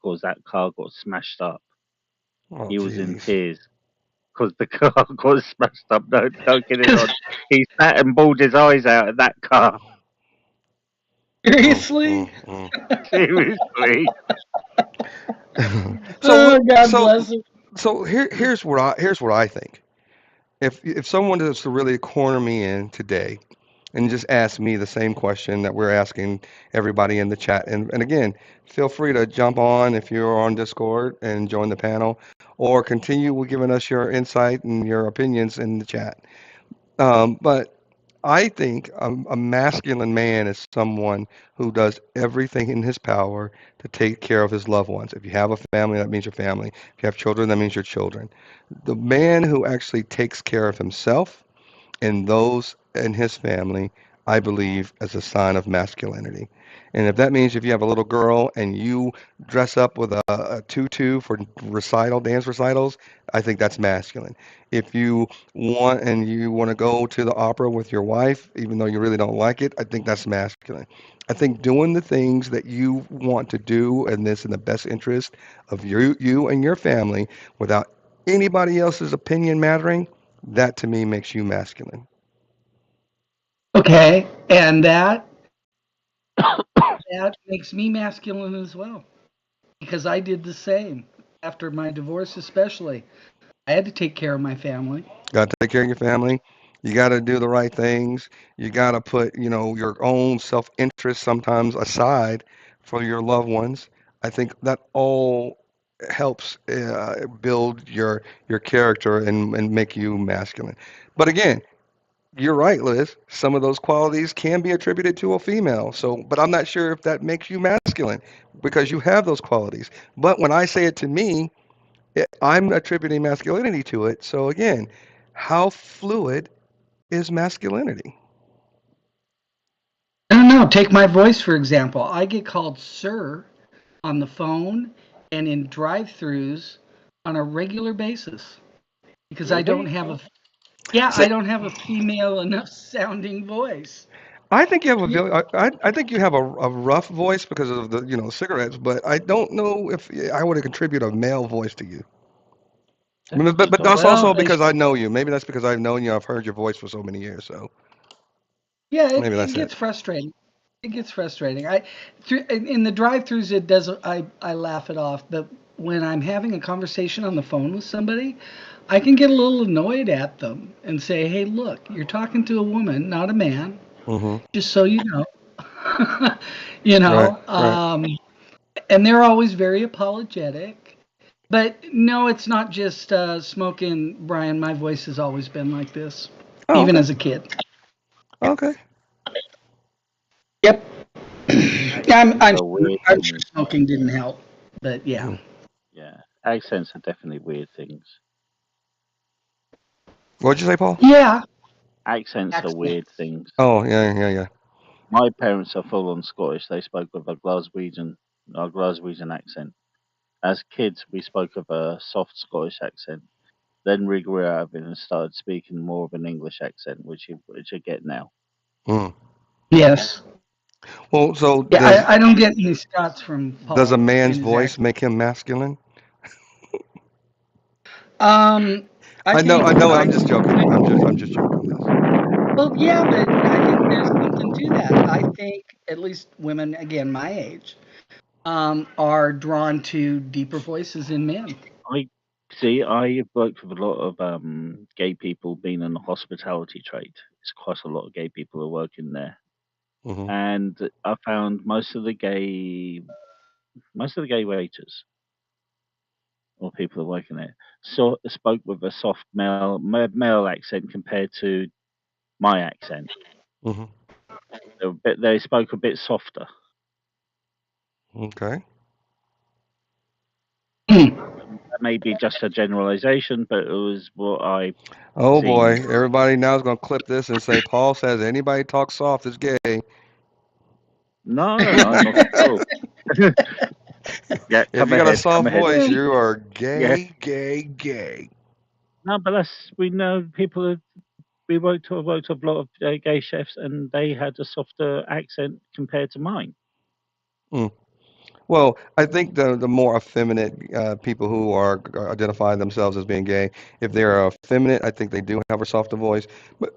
because that car got smashed up. Oh, He was in jeez. tears because the car got smashed up. No, don't get it on. He sat and bawled his eyes out at that car. Mm, Seriously? mm, mm. Seriously. So Oh, what? God bless him. So here's what I think. If someone is to really corner me in today and just ask me the same question that we're asking everybody in the chat, and again, feel free to jump on if you're on Discord and join the panel, or continue with giving us your insight and your opinions in the chat. But I think a masculine man is someone who does everything in his power to take care of his loved ones. If you have a family, that means your family. If you have children, that means your children. The man who actually takes care of himself and those in his family, I believe, as a sign of masculinity. And if that means if you have a little girl and you dress up with a tutu for dance recitals, I think that's masculine. If you want to go to the opera with your wife, even though you really don't like it, I think that's masculine. I think doing the things that you want to do and this in the best interest of you and your family without anybody else's opinion mattering, that to me makes you masculine. Okay, and that makes me masculine as well because I did the same after my divorce, especially. I had to take care of my family. Got to take care of your family. You got to do the right things. You got to put, your own self-interest sometimes aside for your loved ones. I think that all helps build your character and make you masculine. But again, you're right, Liz. Some of those qualities can be attributed to a female. So, but I'm not sure if that makes you masculine because you have those qualities. But when I say it to me, I'm attributing masculinity to it. So again, how fluid is masculinity? I don't know. Take my voice, for example. I get called sir on the phone and in drive throughs on a regular basis because I don't Really? have a yeah, So I don't have a female enough sounding voice. I think you have a Yeah, very, I think you have a rough voice because of the cigarettes, but I don't know if I would contribute a male voice to you. I mean, Definitely but got a that's rough well, also voice. because I know you. Maybe that's because I've known you. I've heard your voice for so many years. So yeah, maybe it that's it. gets frustrating. It gets frustrating. In the drive-throughs, it does. I laugh it off, but when I'm having a conversation on the phone with somebody, I can get a little annoyed at them and say, "Hey, look, you're talking to a woman, not a man. Hmm. Just so you know." you Right. know, Right. and they're always very apologetic. But no, it's not just smoking, Brian. My voice has always been like this, Oh, even okay. as a kid. Okay. Yep. Accents I'm, are weird I'm sure things. smoking didn't help, but yeah. Mm. Yeah, accents are definitely weird things. What'd you say, Paul? Yeah. Accents are weird Accents. things. Oh, yeah, yeah, yeah. My parents are full on Scottish. They spoke with a Glaswegian accent. As kids, we spoke of a soft Scottish accent. Then we grew out of it and started speaking more of an English accent, which I get now. Mm. Yes. Well, so Yeah, does I don't get any Scots from does a Paul man's in his voice accent. make him masculine? Um, I I think know. I I'm just joking. I'm just joking, Liz. well, yeah, but I think there's something to that. I think at least women, again, my age, are drawn to deeper voices in men. I see. I've worked with a lot of gay people, being in the hospitality trade. It's quite a lot of gay people who are working there, Hmm. and I found most of the gay waiters or people who are working there spoke with a soft male accent compared to my accent. Hmm. They spoke a bit softer. Okay. That may be just a generalization, but it was what I Oh boy, seen. everybody now is gonna clip this and say Paul says anybody talks soft is gay. No, no, not at all. Yeah, If come you got a ahead, come soft ahead. voice, you are Yeah, gay, gay, gay. no, but we know people. We worked with a lot of gay chefs, and they had a softer accent compared to mine. Mm. Well, I think the more effeminate people who are identify themselves as being gay, if they're effeminate, I think they do have a softer voice. But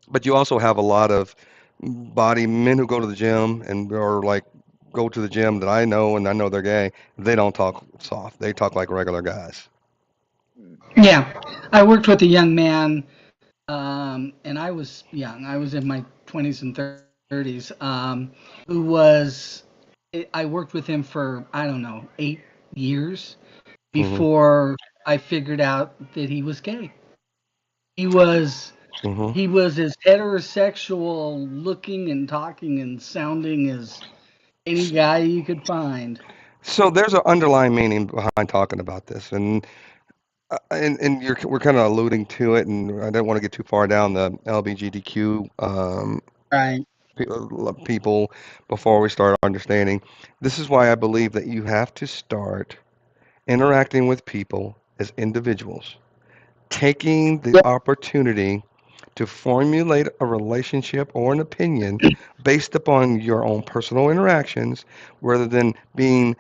but you also have a lot of body men who go to the gym and or like go to the gym that I know and I know they're gay. They don't talk soft. They talk like regular guys. Mm. Yeah, I worked with a young man, and I was young. I was in my 20s and 30s. Who was I worked with him for I don't know 8 years Hmm. before I figured out that he was gay. He was Hmm. he was as heterosexual looking and talking and sounding as any guy you could find. So there's an underlying meaning behind talking about this, and we're kind of alluding to it, and I don't want to get too far down the LGBTQ Right. people before we start understanding. This is why I believe that you have to start interacting with people as individuals, taking the opportunity to formulate a relationship or an opinion based upon your own personal interactions rather than being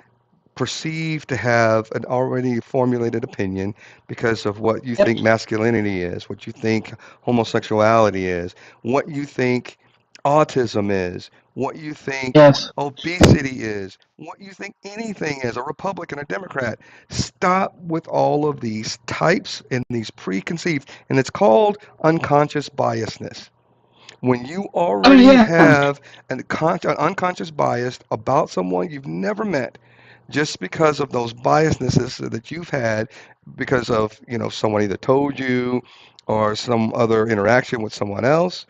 perceive to have an already formulated opinion because of what you Yep. think masculinity is, what you think homosexuality is, what you think autism is, what you think Yes. obesity is, what you think anything is, a Republican, a Democrat. Stop with all of these types and these preconceived, and it's called unconscious biasness. When you Oh already yeah. have an unconscious bias about someone you've never met, just because of those biasnesses that you've had, because of someone either told you or some other interaction with someone else,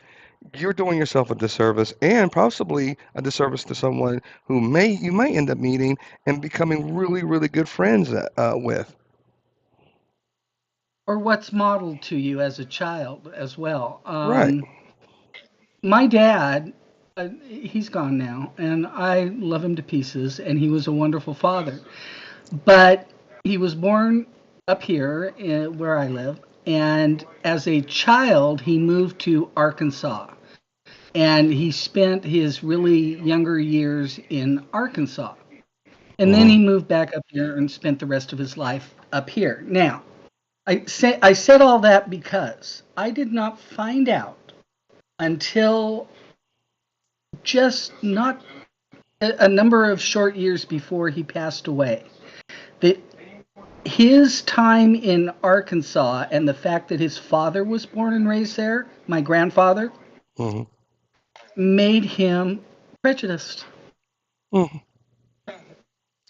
you're doing yourself a disservice and possibly a disservice to someone who you may end up meeting and becoming really, really good friends with. Or what's modeled to you as a child as well. Right. My dad, he's gone now, and I love him to pieces, and he was a wonderful father. But he was born up here where I live, and as a child, he moved to Arkansas. And he spent his really younger years in Arkansas. And then Mm-hmm. he moved back up here and spent the rest of his life up here. Now, I said all that because I did not find out until just not a number of short years before he passed away that his time in Arkansas and the fact that his father was born and raised there, my grandfather, Mm-hmm. made him prejudiced. Mm-hmm.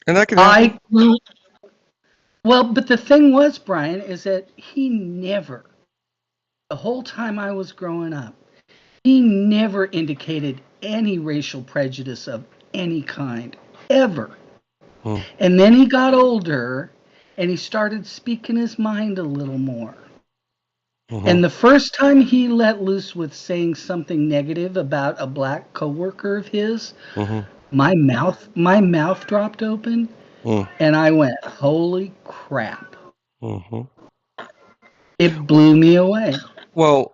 And that can happen. I well, but the thing was, Brian, is that he never, the whole time I was growing up, he never indicated any racial prejudice of any kind, ever. Mm-hmm. And then he got older and he started speaking his mind a little more. Mm-hmm. And the first time he let loose with saying something negative about a black coworker of his, Mm-hmm. my mouth dropped open and I went, "Holy crap." Mm-hmm. It blew me away. Well,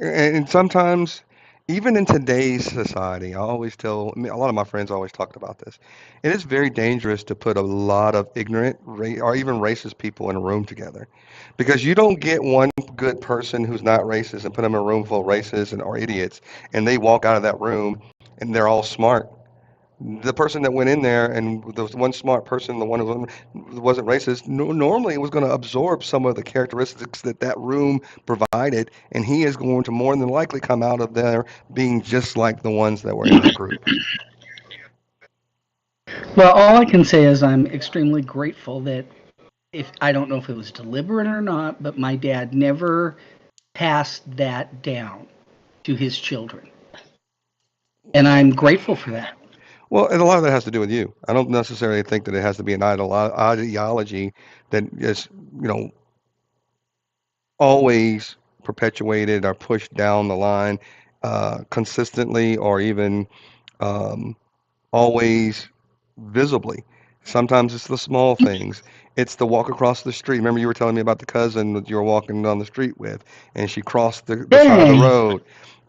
and sometimes, even in today's society, I mean, a lot of my friends always talked about this. It is very dangerous to put a lot of ignorant or even racist people in a room together, because you don't get one good person who's not racist and put them in a room full of racists and or idiots, and they walk out of that room and they're all smart. The person that went in there and the one smart person, the one who wasn't racist, normally was going to absorb some of the characteristics that that room provided, and he is going to more than likely come out of there being just like the ones that were in that group. Well, all I can say is I'm extremely grateful that if I don't know if it was deliberate or not, but my dad never passed that down to his children. And I'm grateful for that. Well, and a lot of that has to do with you. I don't necessarily think that it has to be an ideology that is, you know, always perpetuated or pushed down the line consistently or even um, always visibly. Sometimes it's the small things. It's the walk across the street. Remember, you were telling me about the cousin that you were walking down the street with, and she crossed the side of the Hey, road.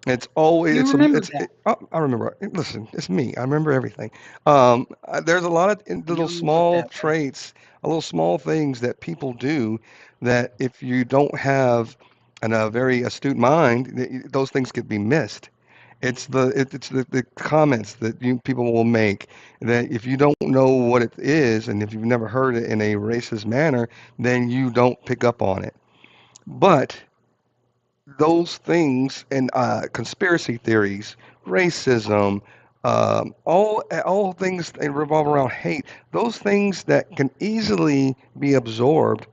It's always you it's remember that. I remember. Listen, it's me. I remember everything. There's a lot of little Young love small that way. traits, little small things that people do that if you don't have a very astute mind, those things could be missed. It's the comments that people will make that if you don't know what it is and if you've never heard it in a racist manner, then you don't pick up on it. But those things and conspiracy theories, racism, all things that revolve around hate, those things that can easily be absorbed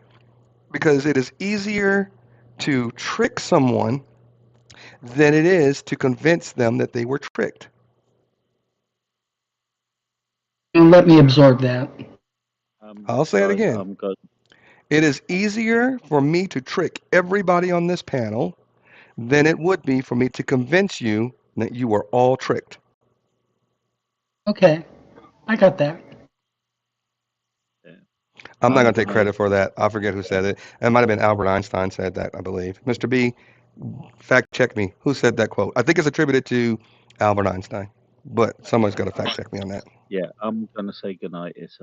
because it is easier to trick someone than it is to convince them that they were tricked. And let me absorb that. I'll say it Sorry, again. go. It is easier for me to trick everybody on this panel than it would be for me to convince you You were all tricked. Okay, I got that. Yeah. I'm not I'm going to take gonna. credit for that. I forget who said it. It might have been Albert Einstein said that, I believe. Mr. B, fact check me. Who said that quote? I think it's attributed to Albert Einstein, but someone's got to fact check me on that. Yeah, I'm gonna say goodnight. It's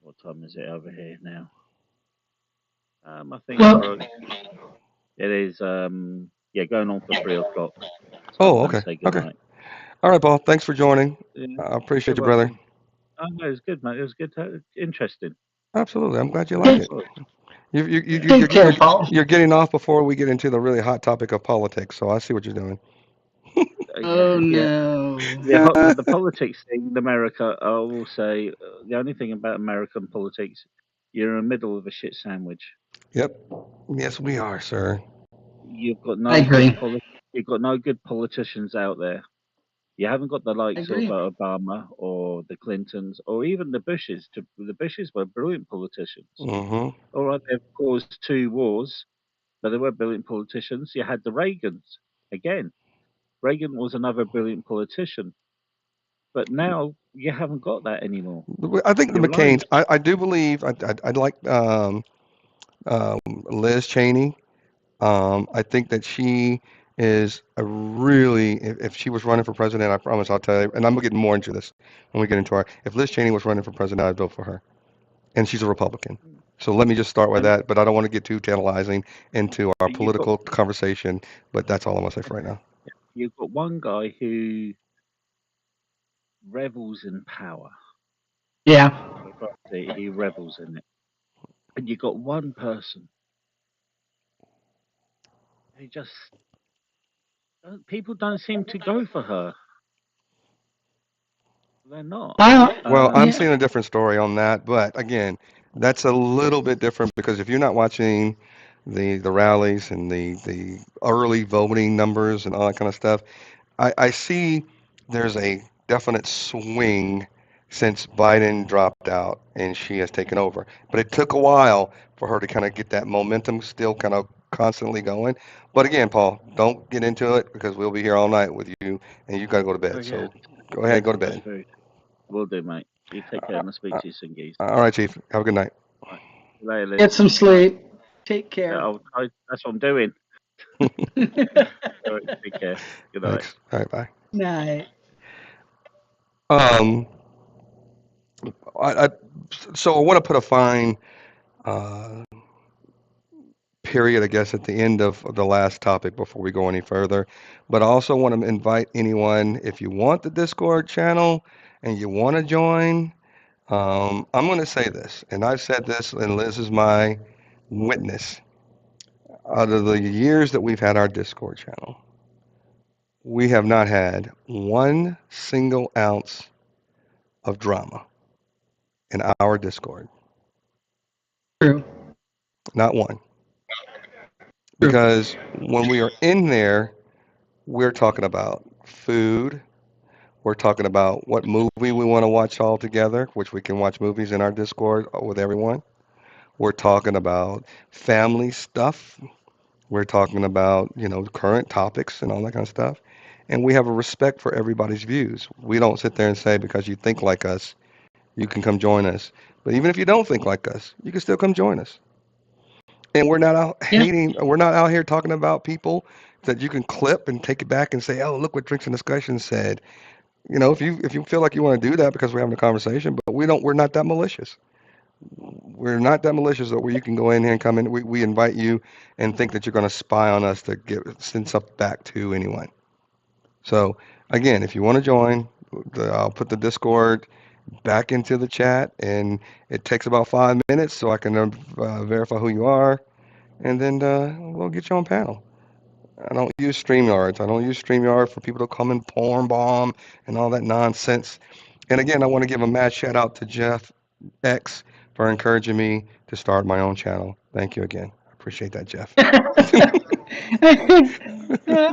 what time is it over here now? I think Well, it is yeah, going on for 3 o'clock. So I'm Oh, gonna okay. say Okay. goodnight. All right, Paul. Thanks for joining. Yeah, I appreciate you're you, brother. welcome. Oh no, it was good, mate. It was good. Interesting. Absolutely. I'm glad you like take, it. You, you, you, you, take you're, care, you're, Paul. you're getting off before we get into the really hot topic of politics, so I see what you're doing. Oh Yeah, no. the politics thing in America. I will say the only thing about American politics, you're in the middle of a shit sandwich. Yep. Yes, we are, sir. You've got I no good agree. you've got no good politicians out there. You haven't got the I likes of agree. Obama or the Clintons or even the Bushes. The Bushes were brilliant politicians. Mm-hmm. All right, they've caused 2 wars, but they were brilliant politicians. You had the Reagans again. Reagan was another brilliant politician, but now you haven't got that anymore. I think the You're alone. McCains, I do believe, I'd like um, Liz Cheney. I think that she is a really, if she was running for president, I promise I'll tell you, and I'm gonna get more into this when we get into our, if Liz Cheney was running for president, I'd vote for her. And she's a Republican. So let me just start with And that, but I don't want to get too tantalizing into our you've got political conversation, but that's all I'm gonna say for right now. you've got one guy who revels in power. Yeah. He revels in it, and you've got one person who just people don't seem to go for her. They're not. Well, I'm Yeah. seeing a different story on that, but again, that's a little bit different because if you're not watching the rallies and the early voting numbers and all that kind of stuff, I see there's a definite swing since Biden dropped out and she has taken over. But it took a while for her to kind of get that momentum still kind of constantly going. But again, Paul, don't get into it because we'll be here all night with you and you got to go to Oh bed. yeah, So go ahead, go to that's bed. very true. Will do, mate. You take care and I'll speak Uh, to you soon, geez. all right, Chief. Have a good night. Right. See you later, Get Liz. some sleep. Take Yeah, care. that's what I'm doing. All right, take care. Good night. Thanks. All right, bye. Night. Um, I, I, so I want to put a fine uh, period, I guess, at the end of the last topic before we go any further. But I also want to invite anyone, if you want the Discord channel and you want to join, I'm going to say this, and I've said this, and Liz is my witness. Out of the years that we've had our Discord channel, we have not had one single ounce of drama in our Discord. True. Not one. True. Because when we are in there, we're talking about food. We're talking about what movie we want to watch all together, which we can watch movies in our Discord with everyone. We're talking about family stuff. We're talking about, current topics and all that kind of stuff. And we have a respect for everybody's views. We don't sit there and say, because you think like us, you can come join us. But even if you don't think like us, you can still come join us. And we're not out Yeah. hating, we're not out here talking about people that you can clip and take it back and say, oh, look what Drinks and Discussions said. If you feel like you want to do that because we're having a conversation, but we're not that malicious. We're not that malicious that where you can go in here and come in. We invite you and think that you're going to spy on us to send stuff back to anyone. So again, if you want to join, I'll put the Discord back into the chat, and it takes about 5 minutes so I can verify who you are, and then we'll get you on panel. I don't use StreamYards. I don't use StreamYard for people to come and porn bomb and all that nonsense. And again, I want to give a mad shout out to Jeff X for encouraging me to start my own channel. Thank you again. I appreciate that, Jeff.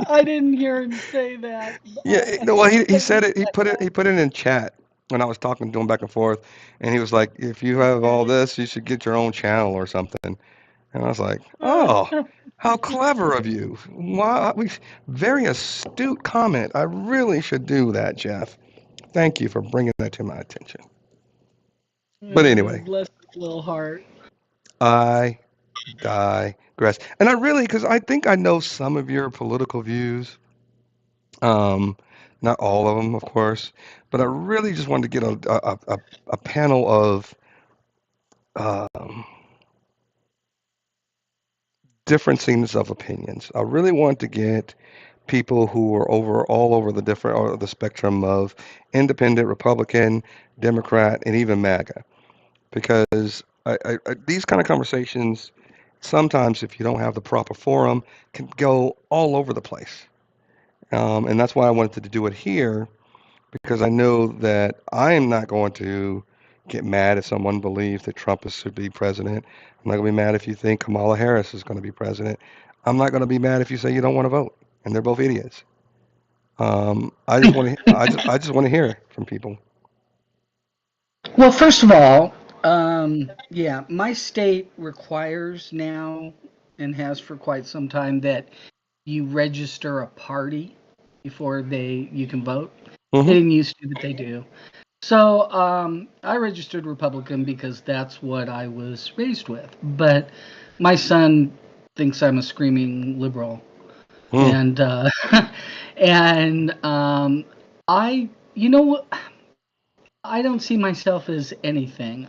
I didn't hear him say that. Yeah, no, well, he said it. He put it in chat when I was talking to him back and forth, and he was like, "If you have all this, you should get your own channel or something." And I was like, oh, how clever of you. Wow, very astute comment. I really should do that, Jeff. Thank you for bringing that to my attention. But anyway, Bless his little heart. I digress. And I really, because I think I know some of your political views. Um, Not all of them, of course, but I really just wanted to get a panel of um, differences of opinions. I really want to get people who are all over the different or the spectrum of independent, Republican, Democrat, and even MAGA, because these kind of conversations sometimes, if you don't have the proper forum, can go all over the place. And that's why I wanted to do it here, because I know that I am not going to get mad if someone believes that should be president. I'm not going to be mad if you think Kamala Harris is going to be president. I'm not going to be mad if you say you don't want to vote, and they're both idiots. I just want to. I just want to hear from people. Well, first of all, yeah, my state requires now and has for quite some time that you register a party before you can vote. They Hmm. didn't used to, but they do. So I registered Republican because that's what I was raised with. But my son thinks I'm a screaming liberal, Mm. and and I, you know what? I don't see myself as anything.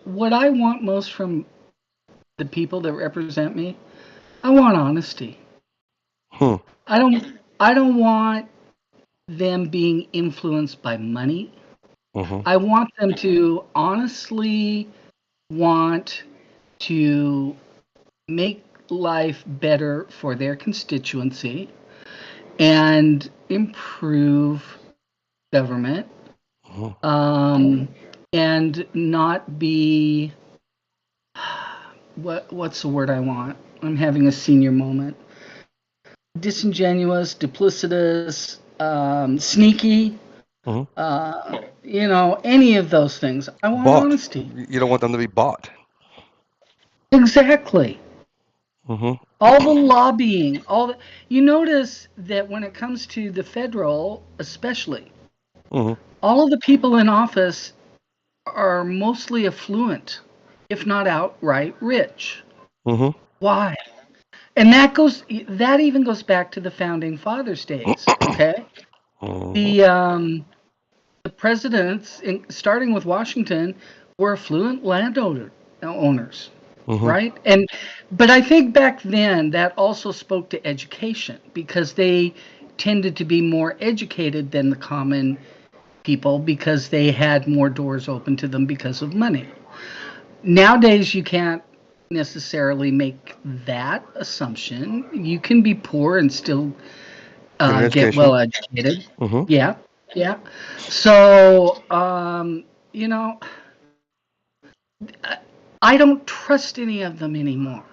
What I want most from the people that represent me, I want honesty. Hmm. I don't want them being influenced by money. Hmm. I want them to honestly want to make life better for their constituency and improve government, Hmm. um, and not be what's the word I want? I'm having a senior moment. Disingenuous, duplicitous, sneaky, Hmm. any of those things. I want Bought. honesty. You don't want them to be bought. Exactly. Hmm. All the lobbying, you notice that when it comes to the federal, especially, Hmm. all of the people in office are mostly affluent, if not outright rich. Hmm. Why? And that even goes back to the founding fathers days, okay? Hmm. The presidents, starting with Washington, were affluent owners, Hmm. right? But I think back then that also spoke to education because they tended to be more educated than the common people because they had more doors open to them because of money. Nowadays, you can't necessarily make that assumption. You can be poor and still Get an get education. well educated. Hmm. Yeah, yeah. So, you know, I don't trust any of them anymore.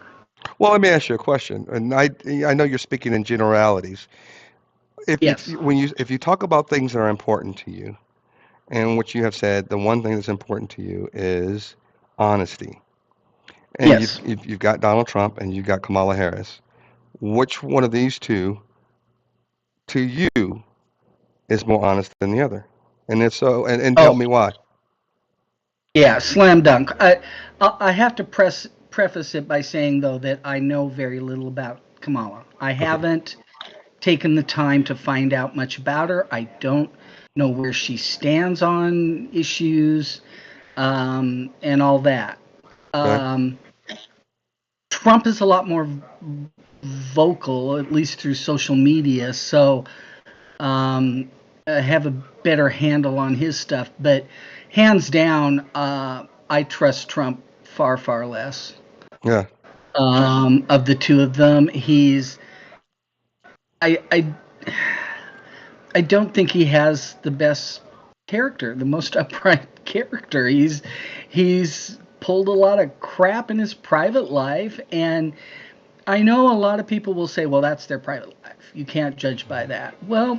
Well, let me ask you a question, and I know you're speaking in generalities. Yes, If you talk about things that are important to you, and what you have said, the one thing that's important to you is honesty. And yes. you've got Donald Trump and you've got Kamala Harris. Which one of these two, to you, is more honest than the other? And if so, and tell Oh, me why. yeah, slam dunk. I have to preface it by saying though that I know very little about Kamala. I Okay. haven't taken the time to find out much about her. I don't know where she stands on issues, and all that. Okay. Um, Trump is a lot more vocal, at least through social media, so I have a better handle on his stuff. But hands down, I trust Trump far, far less. Yeah. Of the two of them, I, I, I don't think he has the best character, the most upright character. He's pulled a lot of crap in his private life, and I know a lot of people will say, well, that's their private life. You can't judge by that. Well,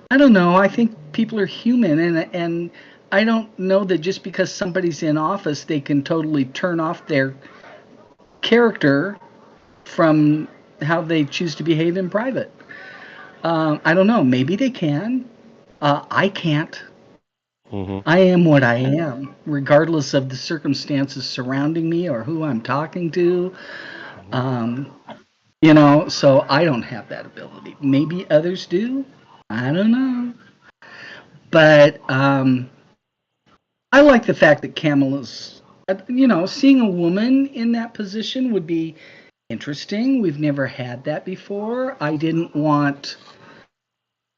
I don't know. I think people are human, and I don't know that just because somebody's in office, they can totally turn off their character from how they choose to behave in private. I don't know. Maybe they can. I can't. I am what I am, regardless of the circumstances surrounding me or who I'm talking to. Um, so I don't have that ability. Maybe others do. I don't know. But I like the fact that Kamala's, seeing a woman in that position would be interesting. We've never had that before. I didn't want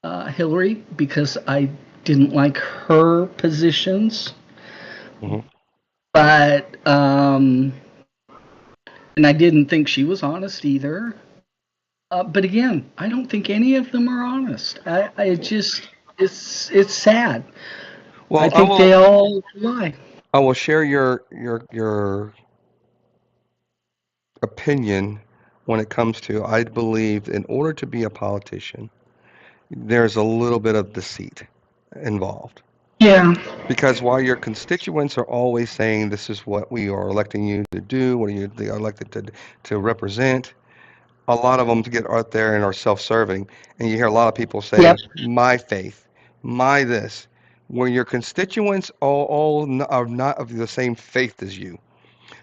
Hillary because I didn't like her positions. But, and I didn't think she was honest either. But again, I don't think any of them are honest. It's sad. Well, I think they all lie. I will share your opinion when it comes to, I believe in order to be a politician, there's a little bit of deceit involved. Yeah. Because while your constituents are always saying this is what we are electing you to do, what are you they are elected to represent, a lot of them get out there and are self-serving, and you hear a lot of people Yep. say, "My faith, my this," when your constituents are not of the same faith as you.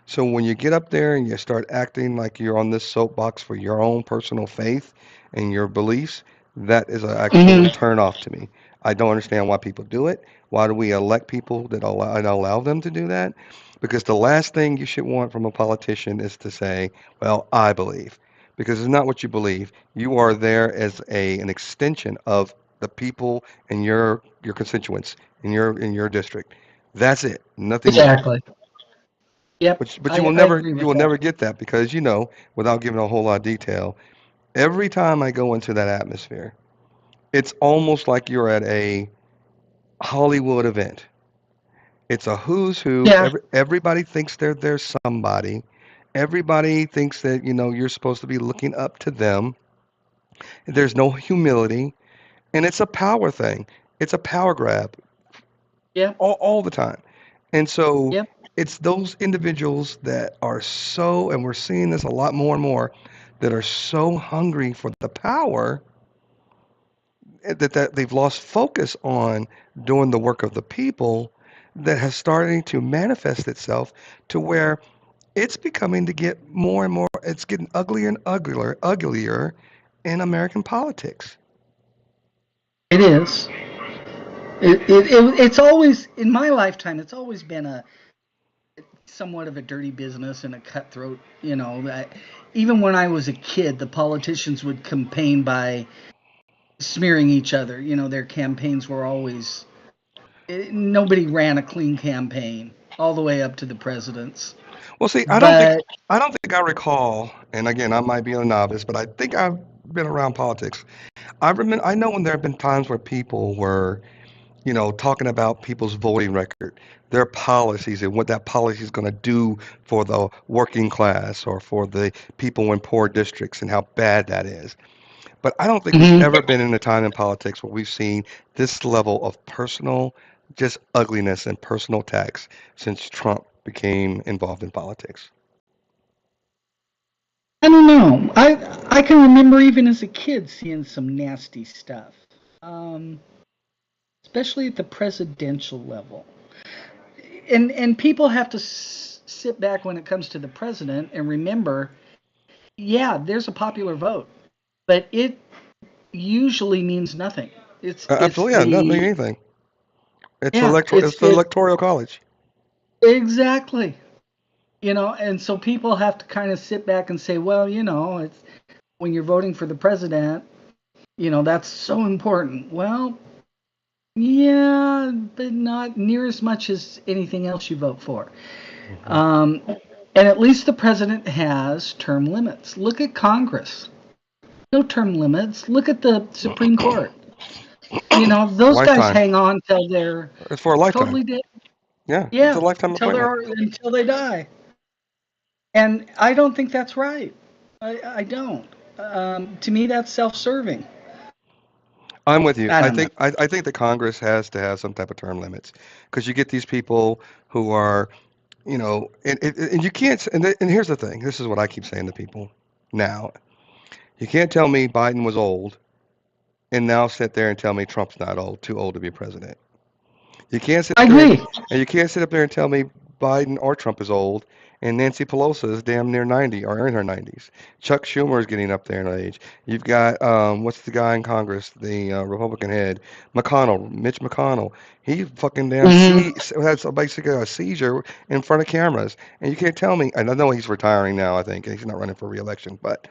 So when you get up there and you start acting like you're on this soapbox for your own personal faith and your beliefs, that is an actual Mm-hmm. turn off to me. I don't understand why people do it. Why do we elect people that allow them to do that? Because the last thing you should want from a politician is to say, "Well, I believe," because it's not what you believe. You are there as an extension of the people and your constituents in your district. That's it. Nothing more. Exactly. Yep. But I agree you with will that. never get that because without giving a whole lot of detail, every time I go into that atmosphere, it's almost like you're at a Hollywood event. It's a who's who. Yeah. Everybody thinks they're somebody. Everybody thinks that you're supposed to be looking up to them. There's no humility, and it's a power thing. It's a power grab Yep. all the time. And so Yep. it's those individuals that are so, and we're seeing this a lot more and more, that are so hungry for the power that they've lost focus on doing the work of the people, that has starting to manifest itself to where it's becoming to get more and more, it's getting uglier and uglier in American politics. It is. It's always in my lifetime. It's always been a somewhat of a dirty business and a cutthroat. Even when I was a kid, the politicians would campaign by smearing each other. Their campaigns were always nobody ran a clean campaign all the way up to the presidents. Well, see, But I don't think I recall, and again, I might be a novice, but I think I've been around politics. I know when there have been times where people were, talking about people's voting record, their policies, and what that policy is going to do for the working class or for the people in poor districts and how bad that is. But I don't think we've mhm, ever been in a time in politics where we've seen this level of personal, just ugliness and personal attacks since Trump became involved in politics. I don't know. I can remember even as a kid seeing some nasty stuff, um, especially at the presidential level. And people have to sit back when it comes to the president and remember, yeah, there's a popular vote, but it usually means nothing. It's Absolutely, yeah, not the anything. yeah, It's the electoral college. exactly. And so people have to kind of sit back and say, well, it's when you're voting for the president, that's so important. Well, yeah, but not near as much as anything else you vote for. Hmm. Um, and at least the president has term limits. Look at Congress. No term limits. Look at the Supreme Court. Those guys Lifetime. hang on till they're It's for a lifetime. totally dead. Yeah, it's a Yeah, lifetime appointment. until they die. And I don't think that's right. I don't. To me, that's self-serving. I'm with you. I don't know. I think the Congress has to have some type of term limits because you get these people who are And you can't. And here's the thing. This is what I keep saying to people. Now, you can't tell me Biden was old, and now sit there and tell me Trump's not old, too old to be president. You can't sit I there agree. and you can't sit up there and tell me Biden or Trump is old, and Nancy Pelosi is damn near 90 or in her 90s. Chuck Schumer is getting up there in age. You've got what's the guy in Congress, the Republican head, Mitch McConnell. He fucking damn Hmm. has basically a seizure in front of cameras, and you can't tell me. And I know he's retiring now. I think he's not running for re-election, but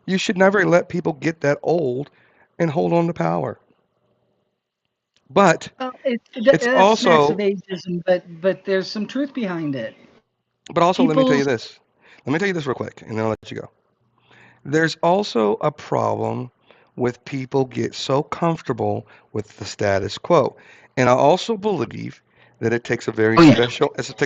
you should never let people get that old and hold on to power. But Well, it's that smacks of also ageism, but there's some truth behind it. But also, let me tell you People's this. Let me tell you this real quick, and then I'll let you go. There's also a problem with people get so comfortable with the status quo. And I also believe that Oh yeah. it takes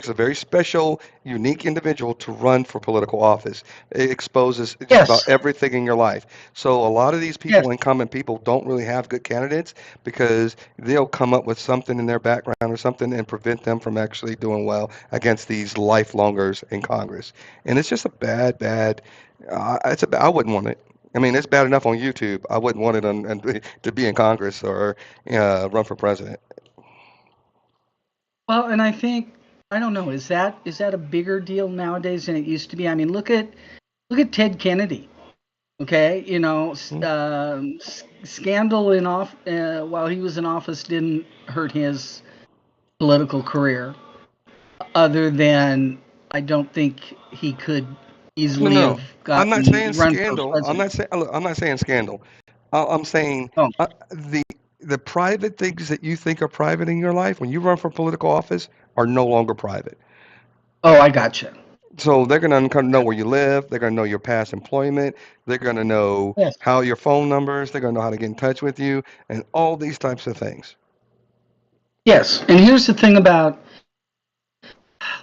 a very special, unique individual to run for political office. It exposes just about Yes. everything in your life. So a lot of these Yes. people, incumbent people, don't really have good candidates because they'll come up with something in their background or something and prevent them from actually doing well against these lifelongers in Congress. And it's just a bad. I wouldn't want it. I mean, it's bad enough on YouTube. I wouldn't want it to be in Congress or run for president. Well, and I don't know, is that a bigger deal nowadays than it used to be? I mean, look at Ted Kennedy. Okay, Mm. scandal while he was in office didn't hurt his political career, other than I don't think he could No, easily have no, I'm not gotten saying run for scandal. president. I'm not saying scandal. I'm saying Oh, the private things that you think are private in your life when you run for political office are no longer private. oh, I gotcha. So they're going to know where you live. They're going to know your past employment. They're going to know Yes, how your phone numbers. They're going to know how to get in touch with you and all these types of things. yes. And here's the thing about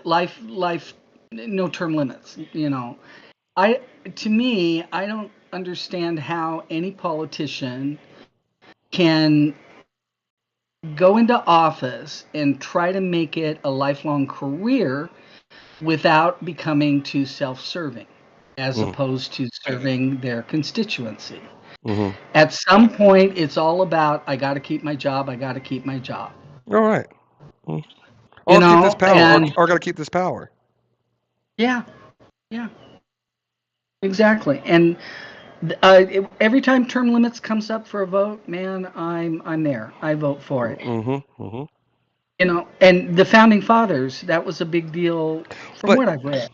life, no term limits. I to me, I don't understand how any politician can go into office and try to make it a lifelong career without becoming too self-serving as Mm-hmm. opposed to serving their constituency. Mm-hmm. At some point it's all about I got to keep my job, I got to keep my job. All right. Mm. You Or keep this know, power, and or got to keep this power. yeah, yeah, exactly. And every time term limits comes up for a vote, man, I'm there. I vote for it. Mm-hmm. Mm-hmm. And the founding fathers, that was a big deal from But what I've read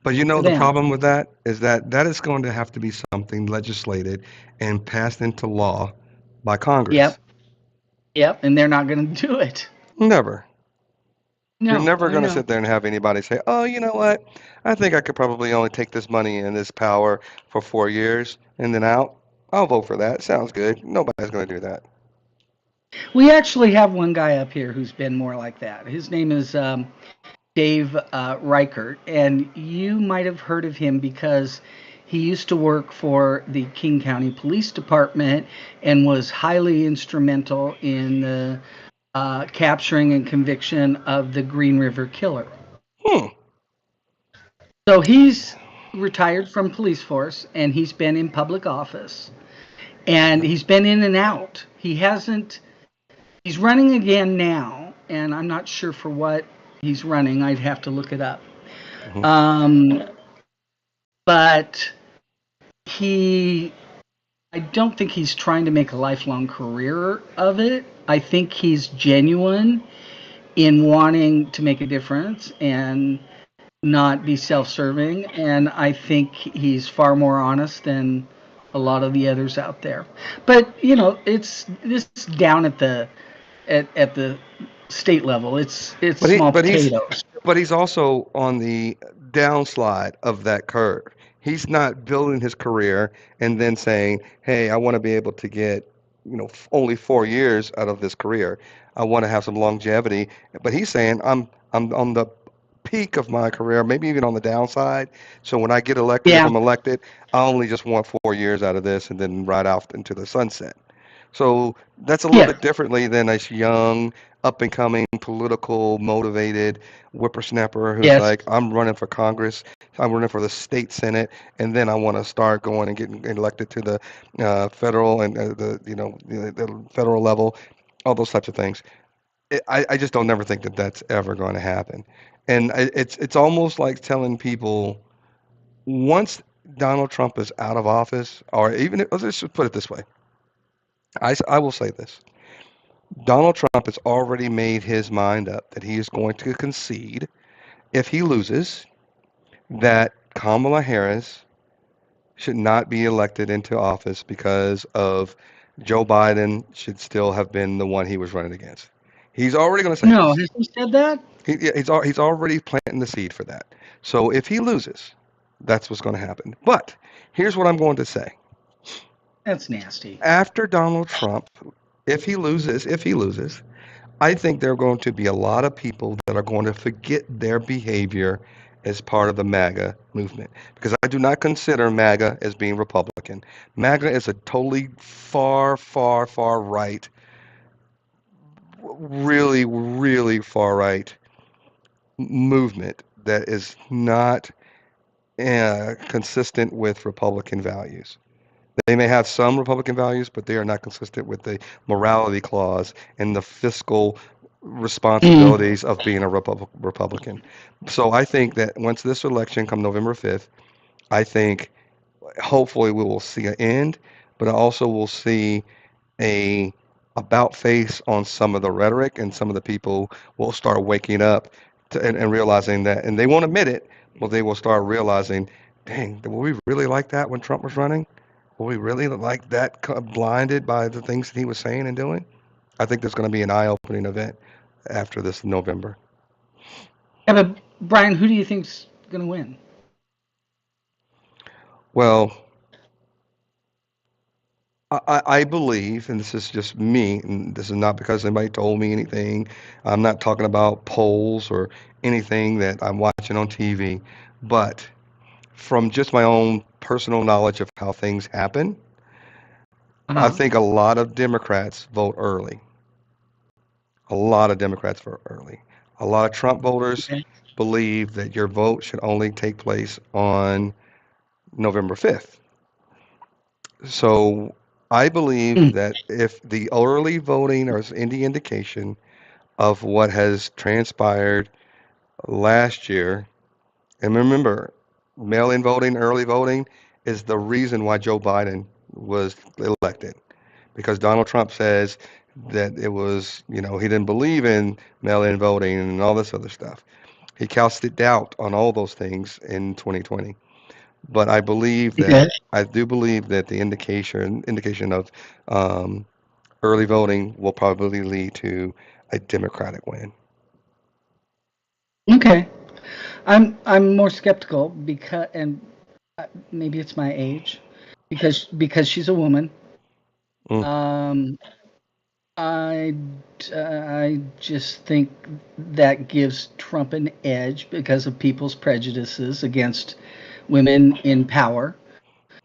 but for the them. problem with that is that that is going to have to be something legislated and passed into law by Congress. Yep, yep, and they're not going to do it. Never. You're No, never I going to know. sit there and have anybody say, "Oh, you know what? I think I could probably only take this money and this power for 4 years and then out. I'll vote for that. Sounds good." Nobody's going to do that. We actually have one guy up here who's been more like that. His name is Dave Reichert, and you might have heard of him because he used to work for the King County Police Department and was highly instrumental in the capturing and conviction of the Green River Killer. Hmm. So he's retired from police force and he's been in public office and he's been in and out. He's running again now, and I'm not sure for what he's running. I'd have to look it up. Mm-hmm. Um, but he, I don't think he's trying to make a lifelong career of it. I think he's genuine in wanting to make a difference and not be self-serving, and I think he's far more honest than a lot of the others out there. But it's this down at the state level. It's But he, small but he's, potatoes. but he's also on the downslide of that curve. He's not building his career and then saying, "Hey, I want to be able to get, only 4 years out of this career. I want to have some longevity." But he's saying, I'm on the peak of my career, maybe even on the downside. So when I get elected, if Yeah, I'm elected, I only just want 4 years out of this and then ride off into the sunset. So that's a little Yeah. bit differently than a young, up and coming, political motivated whippersnapper who's Yes. like, I'm running for Congress, I'm running for the state senate, and then I want to start going and getting elected to the federal and the federal level, all those types of things. I just don't never think that that's ever going to happen. And it's almost like telling people once Donald Trump is out of office, or even let's just put it this way. I will say this. Donald Trump has already made his mind up that he is going to concede if he loses that Kamala Harris should not be elected into office because of Joe Biden should still have been the one he was running against. He's already going to say No, this. has he said that? He's already planting the seed for that. So if he loses, that's what's going to happen. But here's what I'm going to say. That's nasty. After Donald Trump, if he loses, I think there are going to be a lot of people that are going to forget their behavior as part of the MAGA movement because I do not consider MAGA as being Republican. MAGA is a totally far, far, far right, really, really far right movement that is not consistent with Republican values. They may have some Republican values, but they are not consistent with the morality clause and the fiscal Mm. responsibilities of being a Republican. So I think that once this election come November 5th, I think hopefully we will see an end, but I also will see a about face on some of the rhetoric, and some of the people will start waking up and realizing that, and they won't admit it, but they will start realizing, dang, were we really like that when Trump was running? Were we really like that blinded by the things that he was saying and doing? I think there's going to be an eye-opening event after this November. Yeah, but Brian, who do you think's going to win? Well, I believe, and this is just me, and this is not because anybody told me anything. I'm not talking about polls or anything that I'm watching on TV, but from just my own personal knowledge of how things happen, I Uh-huh. think a lot of Democrats vote early. A lot of Democrats vote early. A lot of Trump voters Okay. believe that your vote should only take place on November 5th. So I believe Mm. that if the early voting is any indication of what has transpired last year, and remember, mail-in voting, early voting is the reason why Joe Biden was elected. Because Donald Trump says that it was, he didn't believe in mail-in voting and all this other stuff. He casted doubt on all those things in 2020. But Okay. I do believe that the indication of um, early voting will probably lead to a Democratic win. Okay. I'm more skeptical because, and maybe it's my age, because she's a woman. Mm. Um, I I just think that gives Trump an edge because of people's prejudices against women in power.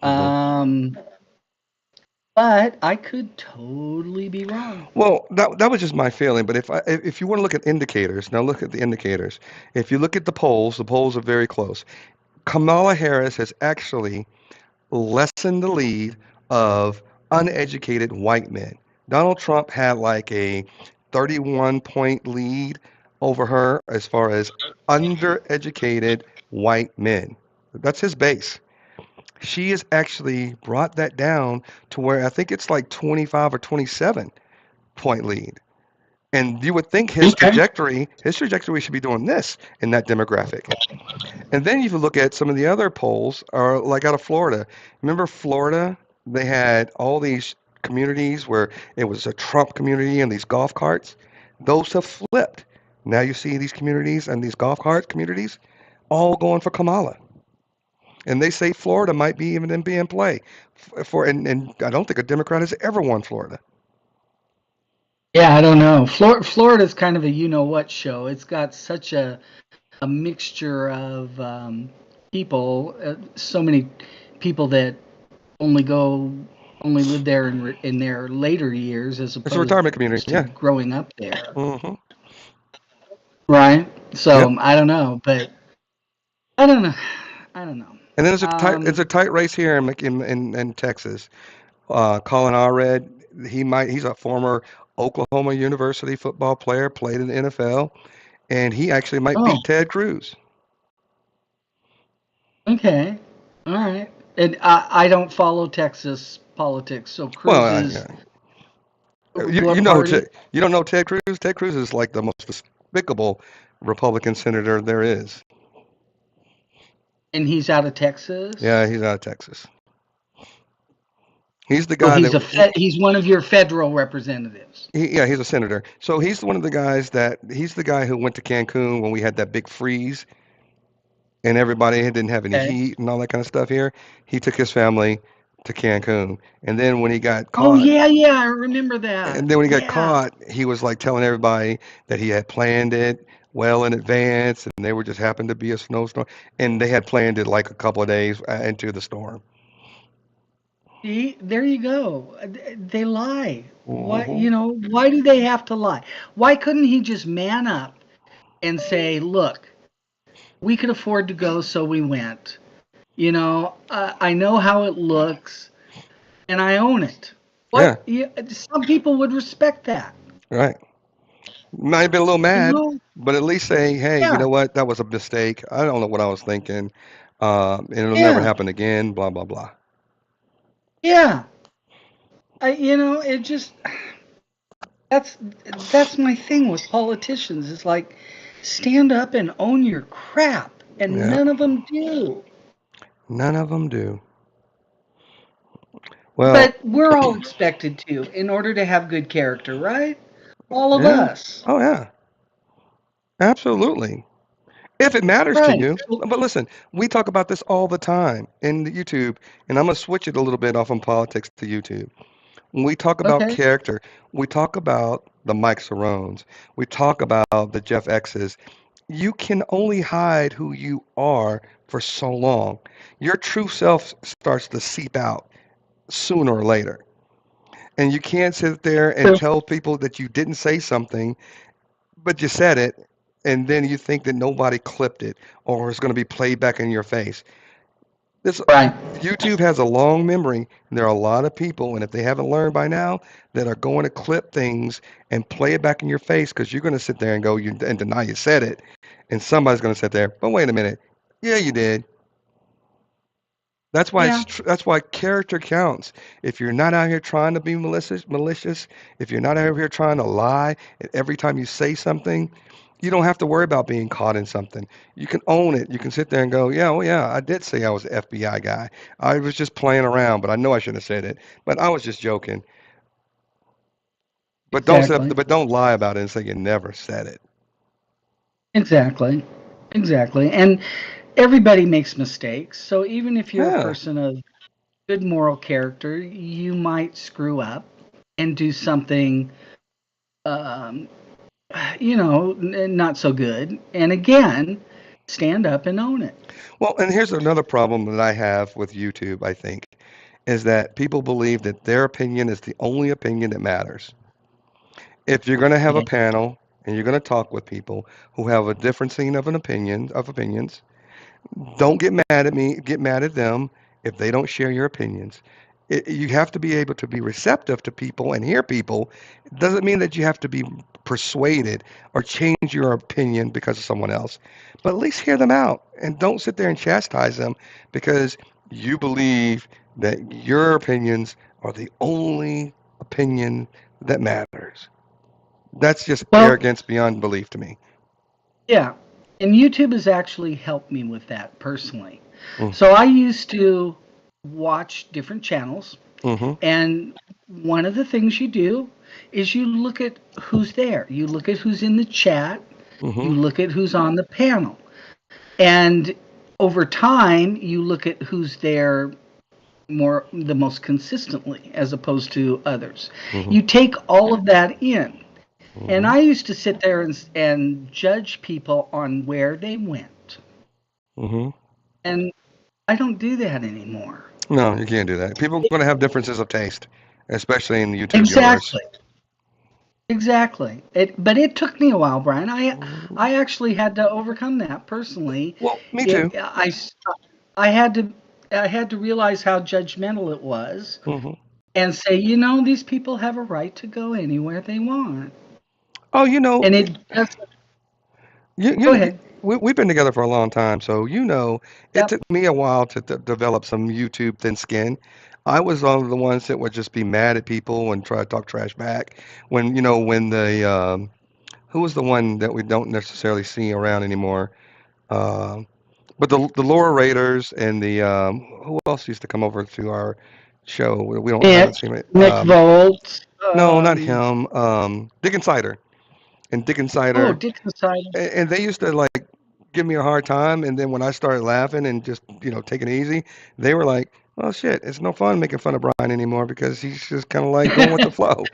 hmm Um, but I could totally be wrong. Well, that was just my feeling. But if you want to look at indicators, now look at the indicators. If you look at the polls are very close. Kamala Harris has actually lessened the lead of uneducated white men. Donald Trump had like a 31-point lead over her as far as undereducated white men. That's his base. She has actually brought that down to where I think it's like 25 or 27-point lead. And you would think Okay. his trajectory should be doing this in that demographic. And then if you look at some of the other polls, are like out of Florida. Remember Florida? They had all these communities where it was a Trump community and these golf carts. Those have flipped. Now you see these communities and these golf cart communities all going for Kamala. And they say Florida might be even be in play and I don't think a Democrat has ever won Florida. Yeah, I don't know. Florida's kind of a you know what show. It's got such a mixture of people, so many people that only go only lived there in their later years as It's a opposed retirement community. to Yeah. growing up there. Mm-hmm. Right? So Yep. I don't know, but I don't know. I don't know. And then it's a tight race here in Texas. Colin Allred, he's a former Oklahoma University football player, played in the NFL, and he actually might Oh, beat Ted Cruz. okay. All right. And I don't follow Texas politics. So Well, Cruz is you what know party? you don't know Ted Cruz. Ted Cruz is like the most despicable Republican senator there is. And he's out of Texas. Yeah, he's out of Texas. He's the So guy he's one of your federal representatives. yeah, he's a senator. So he's one of the guys he's the guy who went to Cancun when we had that big freeze and everybody didn't have any Okay. heat and all that kind of stuff here. He took his family to Cancun, and then when he got Oh caught, yeah, I remember that. Yeah. he was like telling everybody that he had planned it well in advance, and they were just happened to be a snowstorm, and they had planned it like a couple of days into the storm. See, there you go. They lie. What, Hmm. why do they have to lie? Why couldn't he just man up and say, "Look, we could afford to go, so we went. I know how it looks, and I own it." Yeah, What? Some people would respect that. right. Might have been a little You mad, know? but at least say, hey, you Yeah, know what? That was a mistake. I don't know what I was thinking. And it'll never yeah, happen again, blah, blah, blah. yeah. It just that's that's my thing with politicians. It's like stand up and own your crap, and Yeah, none of them do. none of them do. Well, But we're all expected to in order to have good character, right? All of yeah. us. Oh, yeah. Absolutely. If it matters to Right. you. So, But listen, we talk about this all the time in YouTube, and I'm going to switch it a little bit off from politics to YouTube. When we talk about okay. character, we talk about the Mike Sarones, we talk about the Jeff X's. You can only hide who you are for so long. Your true self starts to seep out sooner or later. And you can't sit there and So, tell people that you didn't say something, but you said it, and then you think that nobody clipped it or it's going to be played back in your face. This right. YouTube has a long memory, and there are a lot of people, and if they haven't learned by now, that are going to clip things and play it back in your face because you're going to sit there and and deny you said it, and somebody's going to sit there. But wait a minute, yeah, you did. Yeah. That's why character counts. If you're not out here trying to be malicious, if you're not out here trying to lie, and every time you say something, you don't have to worry about being caught in something. You can own it. You can sit there and go, yeah, well, yeah, I did say I was an FBI guy. I was just playing around, but I know I shouldn't have said it. But I was just joking. Exactly. But don't lie about it and say you never said it. Exactly. Exactly. And everybody makes mistakes. So even if you're a Yeah. person of good moral character, you might screw up and do something, um, not so good. And again, stand up and own it. Well, and here's another problem that I have with YouTube, I think, is that people believe that their opinion is the only opinion that matters. If you're going to have a Yeah. panel and you're going to talk with people who have a different scene of opinions, don't get mad at me, get mad at them if they don't share your opinions. You have to be able to be receptive to people and hear people. It doesn't mean that you have to be persuaded or change your opinion because of someone else, but at least hear them out and don't sit there and chastise them because you believe that your opinions are the only opinion that matters. That's just Well, arrogance beyond belief to me. yeah. And YouTube has actually helped me with that personally. Mm, So I used to watch different channels, mm-hmm, and one of the things you do is you look at who's there. You look at who's in the chat. mm-hmm, You look at who's on the panel. And over time, you look at who's there the most consistently as opposed to others. mm-hmm, You take all of that in. And mm-hmm, I used to sit there and judge people on where they went. mm-hmm. And I don't do that anymore. No, you can't do that. People are going to have differences of taste, especially in the YouTube universe. Exactly. Exactly. But it took me a while, Brian. I actually had to overcome that personally. Well, me It too. I had to realize how judgmental it was Hmm. and say, these people have a right to go anywhere they want. Oh, And it doesn't. Go ahead. we've been together for a long time, so it Yep. took me a while to develop some YouTube thin skin. I was one of the ones that would just be mad at people and try to talk trash back. When the who was the one that we don't necessarily see around anymore? Um, but the Laura Raiders and the who else used to come over to our show? We don't haven't seen it. Nick Volt. No, not him. Dick Insider and Dick Oh, Insider. Dick Poseidon. And they used to like give me a hard time, and then when I started laughing and just taking it easy, they were like, "Well, shit, it's no fun making fun of Brian anymore because he's just kind of like going with the flow."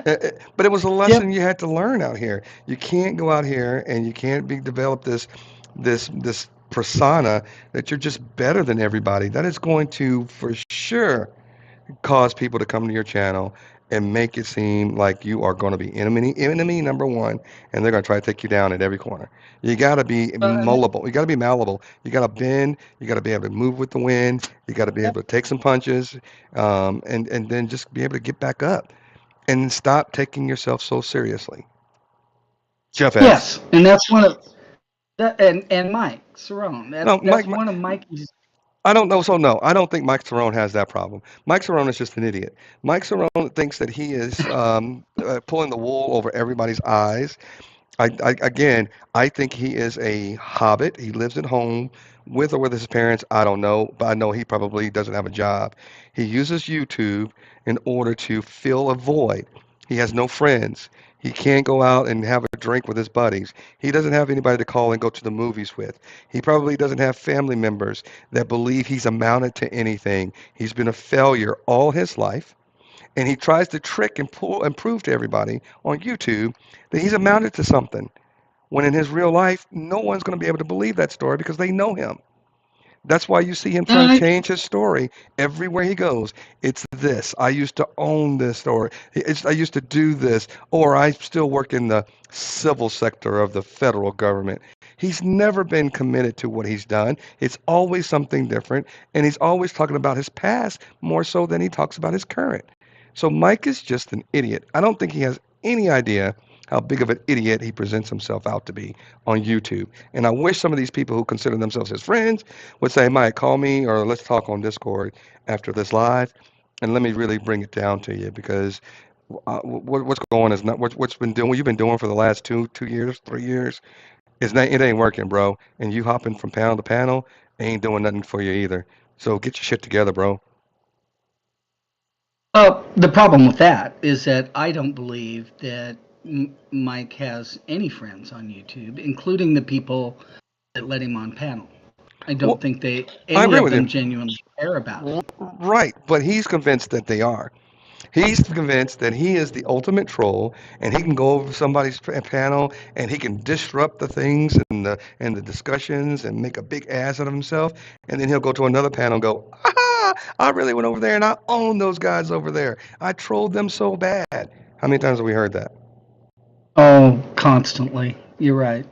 But it was a Yep. lesson you had to learn out here. You can't go out here and you can't be develop this persona that you're just better than everybody. That is going to for sure cause people to come to your channel and make it seem like you are going to be enemy number one, and they're going to try to take you down at every corner. You got to be Uh, moldable. You got to be malleable. You got to bend. You got to be able to move with the wind. You got to be yep. able to take some punches, and then just be able to get back up and stop taking yourself so seriously. Jeff S. Yes, and that's one of that, and Mike Cerrone. No, That's one of Mikey's. I don't know. So no, I don't think Mike Cerrone has that problem. Mike Cerrone is just an idiot. Mike Cerrone thinks that he is pulling the wool over everybody's eyes. Again, I think he is a hobbit. He lives at home with or with his parents. I don't know, but I know he probably doesn't have a job. He uses YouTube in order to fill a void. He has no friends. He can't go out and have a drink with his buddies. He doesn't have anybody to call and go to the movies with. He probably doesn't have family members that believe he's amounted to anything. He's been a failure all his life, and he tries to trick and pull and prove to everybody on YouTube that he's amounted to something. When in his real life, no one's going to be able to believe that story because they know him. That's why you see him trying to I, change his story everywhere he goes. It's this. I used to own this, or I used to do this, or I still work in the civil sector of the federal government. He's never been committed to what he's done. It's always something different, and he's always talking about his past more so than he talks about his current. So Mike is just an idiot. I don't think he has any idea how big of an idiot he presents himself out to be on YouTube. And I wish some of these people who consider themselves his friends would say, Mike, call me or let's talk on Discord after this live, and let me really bring it down to you because what's going on is not what's been doing what you've been doing for the last 2 years, 3 years. It ain't working, bro. And you hopping from panel to panel ain't doing nothing for you either. So get your shit together, bro. the problem with that is that I don't believe that Mike has any friends on YouTube, including the people that let him on panel. I don't Well, think I any agree of with you. them genuinely care about it. Right, but he's convinced that they are. He's convinced that he is the ultimate troll, and he can go over somebody's panel and he can disrupt the things and the discussions and make a big ass out of himself. And then he'll go to another panel and go, "Ah, I really went over there and I own those guys over there. I trolled them so bad." How many times have we heard that? Oh, constantly. You're right.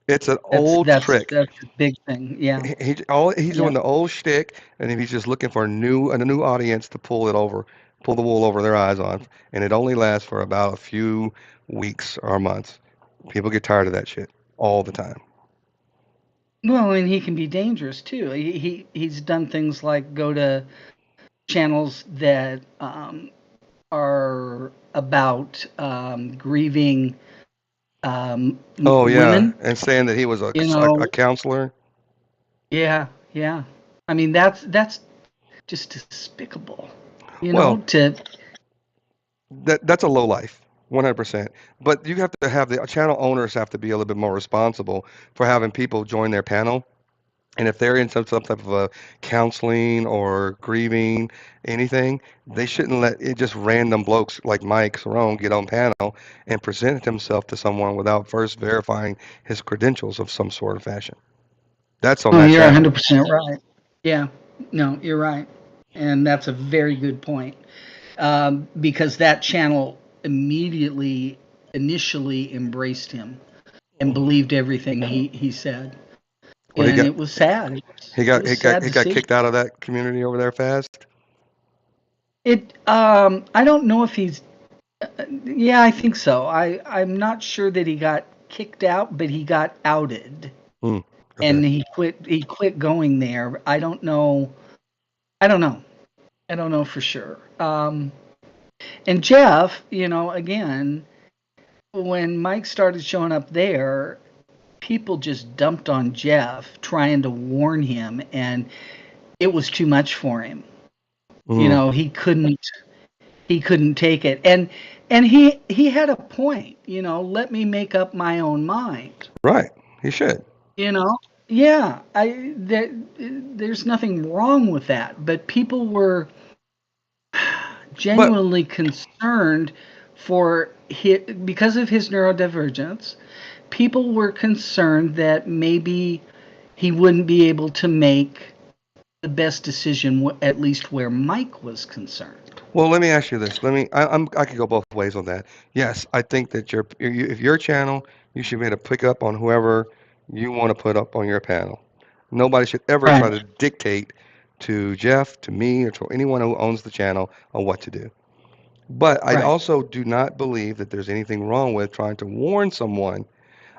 It's an That's old that's trick. that's a big thing. Yeah. He's Yeah. doing the old shtick, and he's just looking for a new audience to pull the wool over their eyes on, and it only lasts for about a few weeks or months. People get tired of that shit all the time. Well, and he can be dangerous too. He's done things like go to channels that are about grieving Oh yeah, women. and saying that he was You a know, counselor. yeah, yeah. I mean, that's just despicable. Well, To that's a low life, 100%. But you have the channel owners have to be a little bit more responsible for having people join their panel. And if they're in some type of a counseling or grieving, anything, they shouldn't let it just random blokes like Mike Cerrone get on panel and present himself to someone without first verifying his credentials of some sort of fashion. That's on oh, that you're channel. 100% right. Yeah. No, you're right. And that's a very good point. Because that channel initially embraced him and believed everything he said. Well, And it was sad. he It got was he got sad he to got see. kicked out of that community over there fast. I don't know if he's. Yeah, I think so. I'm not sure that he got kicked out, but he got outed, Okay. and he quit. He quit going there. I don't know. I don't know. I don't know for sure. And Jeff, again, when Mike started showing up there, people just dumped on Jeff, trying to warn him, and it was too much for him. Mm. He couldn't take it, and he had a point. Let me make up my own mind. Right. He should. Yeah, there's nothing wrong with that, but people were But genuinely concerned because of his neurodivergence. People were concerned that maybe he wouldn't be able to make the best decision, at least where Mike was concerned. well, let me ask you this. I could go both ways on that. Yes, I think that if your channel, you should be able to pick up on whoever you want to put up on your panel. Nobody should ever try Right, to dictate to Jeff, to me, or to anyone who owns the channel on what to do. But I right. also do not believe that there's anything wrong with trying to warn someone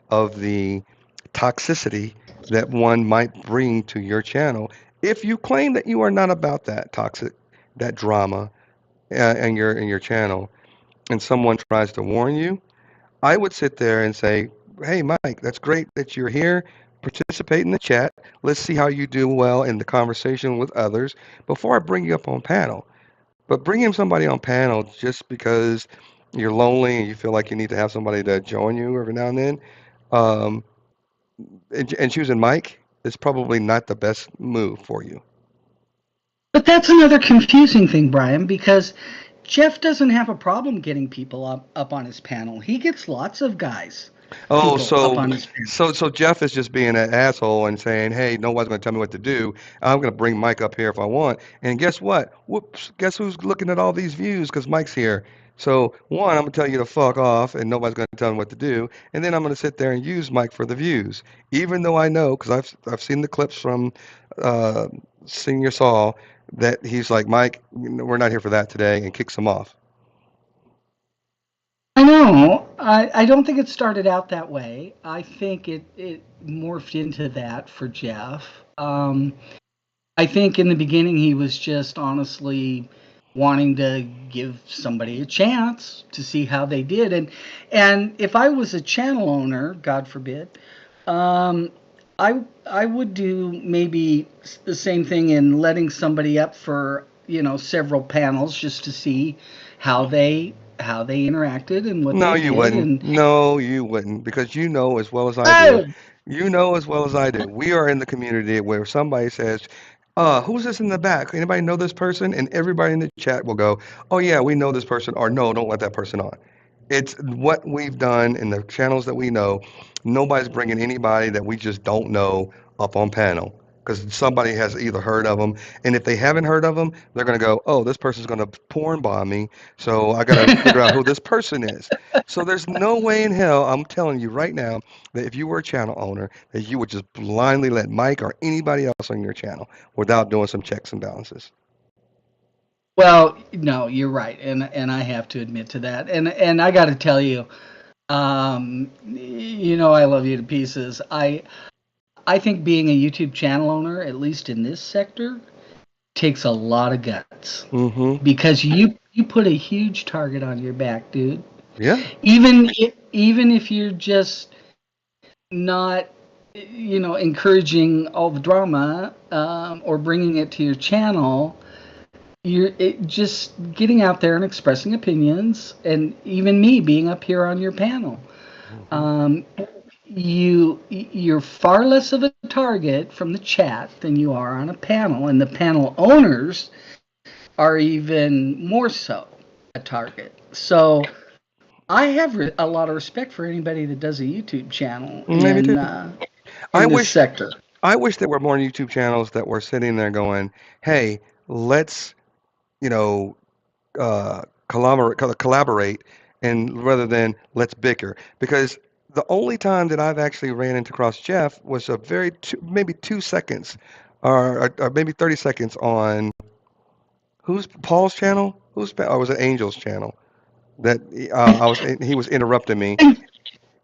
of the toxicity that one might bring to your channel if you claim that you are not about that drama in your channel, and someone tries to warn you. I would sit there and say, "Hey, Mike, that's great that you're here. Participate in the chat. Let's see how you do well in the conversation with others before I bring you up on panel." But bringing somebody on panel just because you're lonely and you feel like you need to have somebody to join you every now and then, um, and choosing Mike is probably not the best move for you. But that's another confusing thing, Brian, because Jeff doesn't have a problem getting people up on his panel. He gets lots of Oh, people up so on his panel. so Jeff is just being an asshole and saying, "Hey, nobody's going to tell me what to do. I'm going to bring Mike up here if I want." And guess what? Whoops! Guess who's looking at all these views? Because Mike's here. So one, I'm going to tell you to fuck off, and nobody's going to tell me what to do. And then I'm going to sit there and use Mike for the views, even though I know because I've seen the clips from uh, Senior Saul that he's like, "Mike, we're not here for that today," and kicks him off. I know. I don't think it started out that way. I think it morphed into that for Jeff. I think in the beginning he was just honestly wanting to give somebody a chance to see how they did, and if I was a channel owner, God forbid, um, I would do maybe the same thing in letting somebody up for several panels just to see how they interacted and what No, they you did. wouldn't. And No, you wouldn't, because you know as well as I do. oh, You know as well as I do. We are in the community where somebody says, who's this in the back? Anybody know this person?" And everybody in the chat will go, "Oh yeah, we know this person," or "No, don't let that person on." It's what we've done in the channels that we know. Nobody's bringing anybody that we just don't know up on panel because somebody has either heard of them, and if they haven't heard of them, they're going to go, "Oh, this person's going to porn bomb me, so I got to figure out who this person is." So there's no way in hell, I'm telling you right now, that if you were a channel owner, that you would just blindly let Mike or anybody else on your channel without doing some checks and balances. well, no, you're right, and I have to admit to that. And I got to tell you, I love you to pieces. I think being a YouTube channel owner, at least in this sector, takes a lot of guts Mm-hmm. because you put a huge target on your back, dude. Yeah. Even if you're just not encouraging all the drama, or bringing it to your channel, just getting out there and expressing opinions, and even me being up here on your panel, Mm-hmm. um, you're far less of a target from the chat than you are on a panel, and the panel owners are even more so a target. So I have a lot of respect for anybody that does a YouTube channel Maybe too. I in this wish sector. I wish there were more YouTube channels that were sitting there going, "Hey, let's, you know, collaborate, and rather than let's bicker. Because the only time that I've actually ran into cross Jeff was a maybe 2 seconds, or maybe 30 seconds on who's Paul's channel? Or was it Angel's channel? That he was interrupting me. I think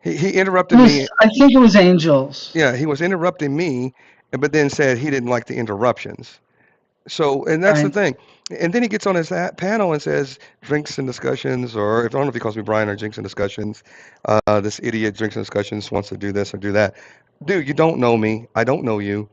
He interrupted me. I think it was Angels. Yeah, he was interrupting me, but then said he didn't like the interruptions. So, and that's the Right. thing. And then he gets on his panel and says, Drinks and Discussions, or if I don't know if he calls me Brian or Drinks and Discussions, this idiot Drinks and Discussions wants to do this or do that. Dude, you don't know me. I don't know you.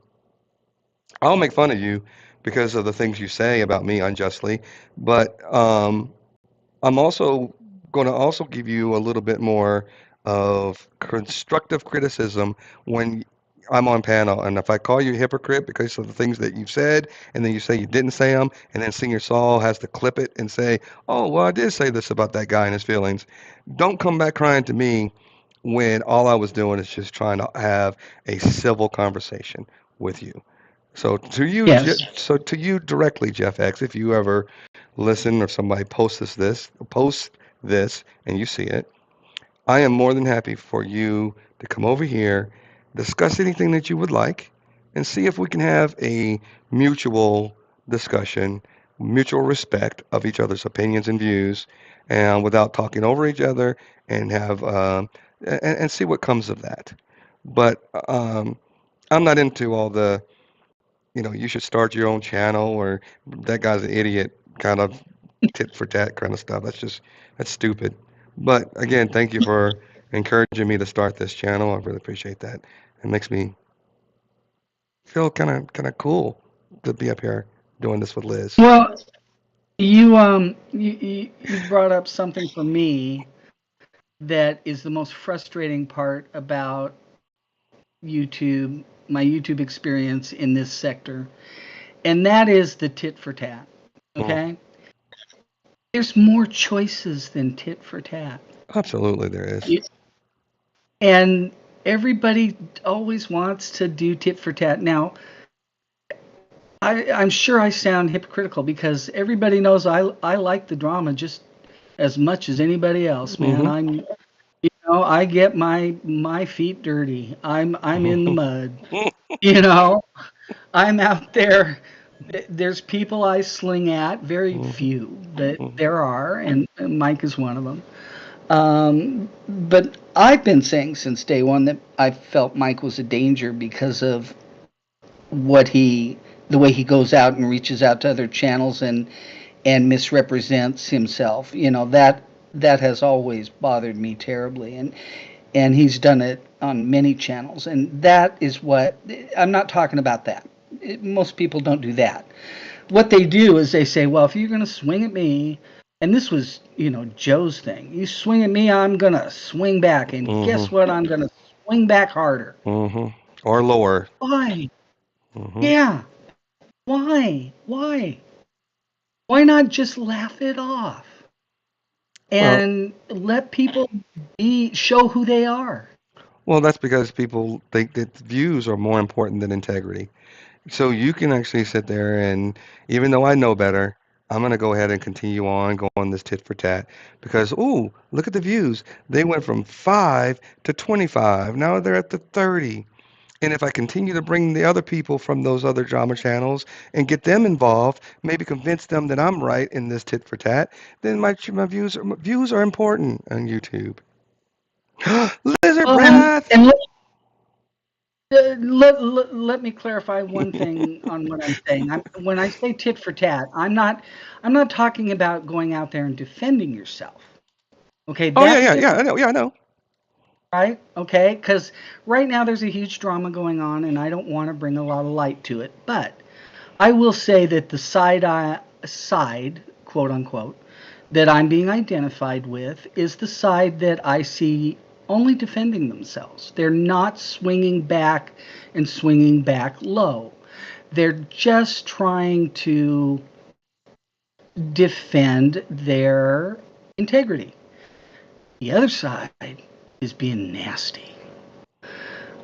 I'll make fun of you because of the things you say about me unjustly, but I'm also going to also give you a little bit more of constructive criticism when I'm on panel. And if I call you a hypocrite because of the things that you've said, and then you say you didn't say them, and then Senior Saul has to clip it and say, "Oh, well, I did say this about that guy and his feelings," don't come back crying to me when all I was doing is just trying to have a civil conversation with you. So to you, Yes. so to you directly, Jeff X, if you ever listen or somebody posts this and you see it, I am more than happy for you to come over here, discuss anything that you would like, and see if we can have a mutual discussion, mutual respect of each other's opinions and views, and without talking over each other, and and see what comes of that. But I'm not into all the, you should start your own channel, or that guy's an idiot kind of tit for tat kind of stuff. That's stupid. But again, thank you for encouraging me to start this channel. I really appreciate that. It makes me feel kind of cool to be up here doing this with Liz. Well, you brought up something for me that is the most frustrating part about YouTube, my YouTube experience in this sector, and that is the tit for tat. Mm, Okay? There's more choices than tit for tat. absolutely, there is. And everybody always wants to do tit for tat. Now, I'm sure I sound hypocritical because everybody knows I like the drama just as much as anybody else, man. Mm-hmm. I get my feet dirty. I'm in the Mm-hmm. mud. You know, I'm out there. There's people I sling at, very Mm-hmm. few, but Mm-hmm. there are, and Mike is one of them. But I've been saying since day one that I felt Mike was a danger because of the way he goes out and reaches out to other channels and misrepresents himself. That has always bothered me terribly, and he's done it on many channels, and that is what I'm not talking about. That most people don't do that. What they do is they say, well, if you're going to swing at me, and this was, Joe's thing, you swing at me, I'm going to swing back, and Mm-hmm. guess what, I'm going to swing back harder. Mm-hmm. Or lower. Why? Mm-hmm. Yeah. Why not just laugh it off Well, and let people show who they are? that's because people think that views are more important than integrity. So you can actually sit there and, even though I know better, I'm going to go ahead and continue on going this tit for tat because, ooh, look at the views. They went from 5 to 25. Now they're at the 30. And if I continue to bring the other people from those other drama channels and get them involved, maybe convince them that I'm right in this tit for tat, then my views are important on YouTube. Lizard Well, breath. and let me clarify one thing on what I'm saying. When I say tit for tat, I'm not talking about going out there and defending yourself. Okay, Oh yeah, that's yeah, yeah. different, I know. Yeah, I know. right? Okay, because right now there's a huge drama going on, and I don't want to bring a lot of light to it. But I will say that the side, quote unquote, that I'm being identified with is the side that I see only defending themselves. They're not swinging back and swinging back low. They're just trying to defend their integrity. The other side is being nasty.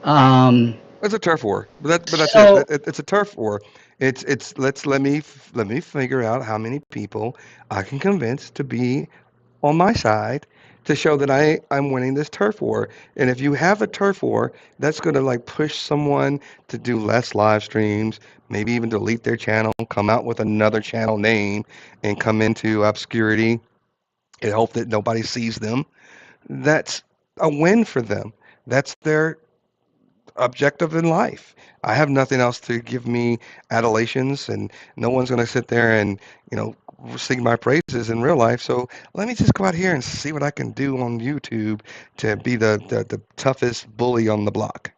Um, It's a turf war, but that's it. so It's a turf war, It's let me figure out how many people I can convince to be on my side to show that I'm winning this turf war. And if you have a turf war, that's going to like push someone to do less live streams, maybe even delete their channel, come out with another channel name, and come into obscurity and hope that nobody sees them. That's a win for them. That's their objective in life. I have nothing else to give me adulations, and no one's going to sit there and, you know, sing my praises in real life. So let me just go out here and see what I can do on YouTube to be the toughest bully on the block.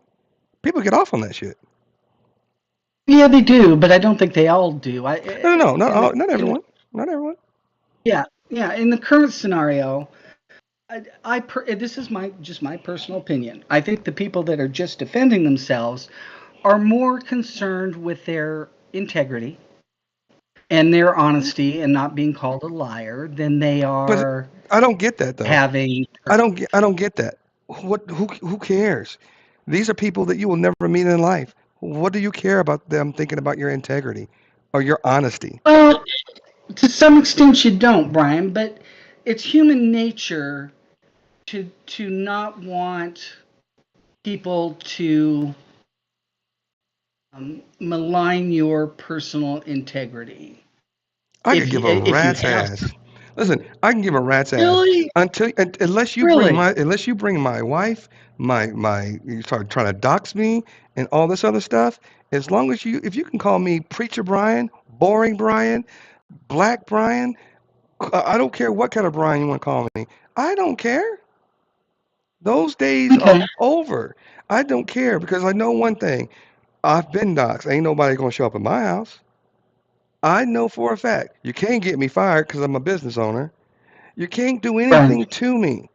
People get off on that shit. Yeah, they do, but I don't think they all do. No, not In the, not in, everyone. Not everyone. yeah, yeah. In the current scenario, this is just my personal opinion. I think the people that are just defending themselves are more concerned with their integrity and their honesty and not being called a liar than they But are I don't get that though. having. I don't get that. Who cares? These are people that you will never meet in life. What do you care about them thinking about your integrity or your honesty? Well, to some extent, you don't, Brian, but it's human nature to not want people to malign your personal integrity. I could give a If you rat's have ass. Listen, I can give a rat's ass really, really, unless you bring my wife, you start trying to dox me and all this other stuff. As long as if you can call me Preacher Brian, Boring Brian, Black Brian, I don't care what kind of Brian you want to call me. I don't care. Those days are okay, over. I don't care because I know one thing. I've been doxxed. Ain't nobody gonna show up at my house. I know for a fact you can't get me fired because I'm a business owner. You can't do Brian. anything to me.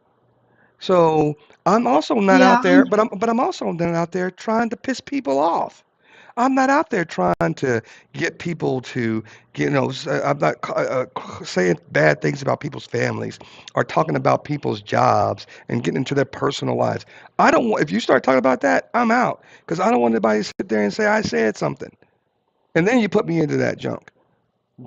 So I'm also not Yeah, out there, but I'm also not out there trying to piss people off. I'm not out there trying to get people to, I'm not saying bad things about people's families or talking about people's jobs and getting into their personal lives. I don't want, if you start talking about that, I'm out because I don't want anybody to sit there and say I said something. And then you put me into that junk.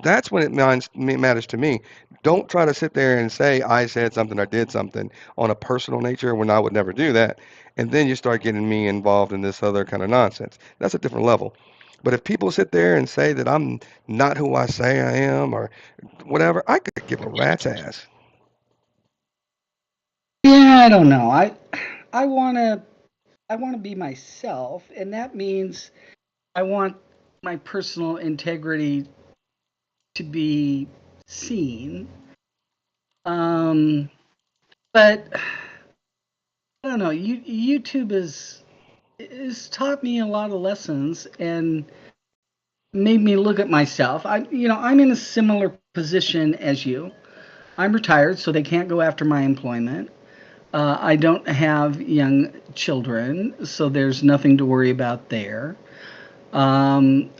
That's when matters to me. Don't try to sit there and say I said something or did something on a personal nature when I would never do that. And then you start getting me involved in this other kind of nonsense. That's a different level. But if people sit there and say that I'm not who I say I am or whatever, I could give a rat's ass. yeah, I don't know. I wanna I wanna be myself, and that means I want my personal integrity to be seen. Um, but I don't know. YouTube is taught me a lot of lessons and made me look at myself. I'm in a similar position as you. I'm retired, so they can't go after my employment. I don't have young children, so there's nothing to worry about there. I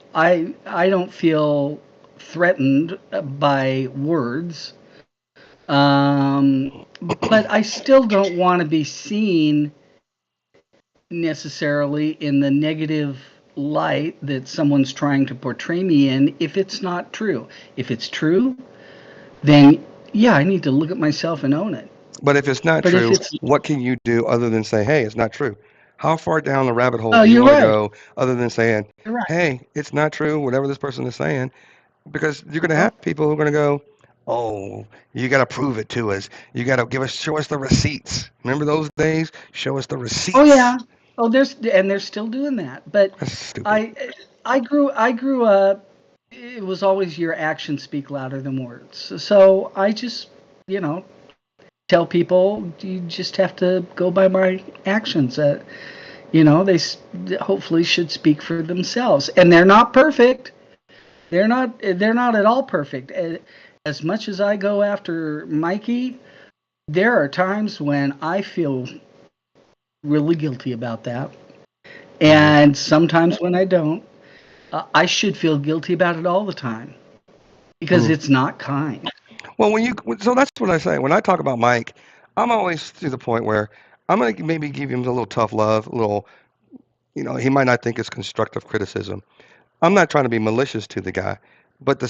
don't feel threatened by words, but I still don't want to be seen necessarily in the negative light that someone's trying to portray me in if it's not true. If it's true, then yeah, I need to look at myself and own it. But if it's not But if true, it's, what can you do other than say, hey, it's not true? How far down the rabbit hole oh, do you you're want to right. go other than saying, You're right. hey, it's not true, whatever this person is saying? Because you're going to Well, have people who are going to go, oh, you got to prove it to us. You got to show us the receipts. Remember those days? Show us the oh receipts. yeah. Oh, they're still doing that. But That's stupid. I I grew up. It was always your actions speak louder than words. So I just, you know, tell people you just have to go by my actions. They hopefully should speak for themselves, and they're not perfect. They're not at all perfect. As much as I go after Mikey, there are times when I feel really guilty about that, Hmm. and sometimes when I don't. I should feel guilty about it all the time because Hmm. it's not kind. Well, so that's what I say. When I talk about Mike, I'm always to the point where I'm going to maybe give him a little tough love, a little, he might not think it's constructive criticism. I'm not trying to be malicious to the guy, but the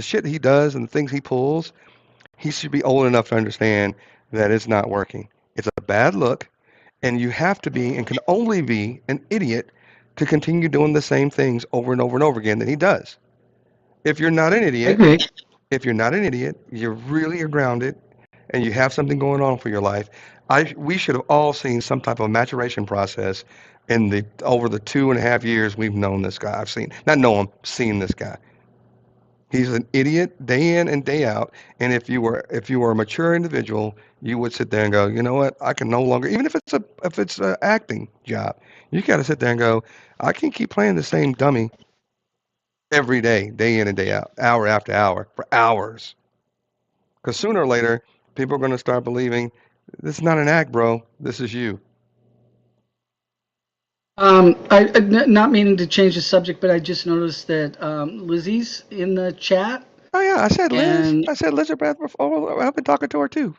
shit he does and the things he pulls, he should be old enough to understand that it's not working. It's a bad look, and you have to be and can only be an idiot to continue doing the same things over and over and over again that he does. If you're not an I idiot, agree. if you're not an idiot, you're really grounded and you have something going on for your life. We should have all seen some type of maturation process in the over the 2.5 years we've known this guy. I've seen, not know him, seen this guy. He's an idiot day in and day out. And if you were a mature individual, you would sit there and go, you know what? I can no longer, even if it's a acting job, you got to sit there and go, I can't keep playing the same dummy every day in and day out, hour after hour, for hours. Because sooner or later, people are going to start believing this is not an act, bro. This is you. Not meaning to change the subject, but I just noticed that Lizzie's in the chat. Oh yeah, I said Liz. And I said Elizabeth before. I've been talking to her too.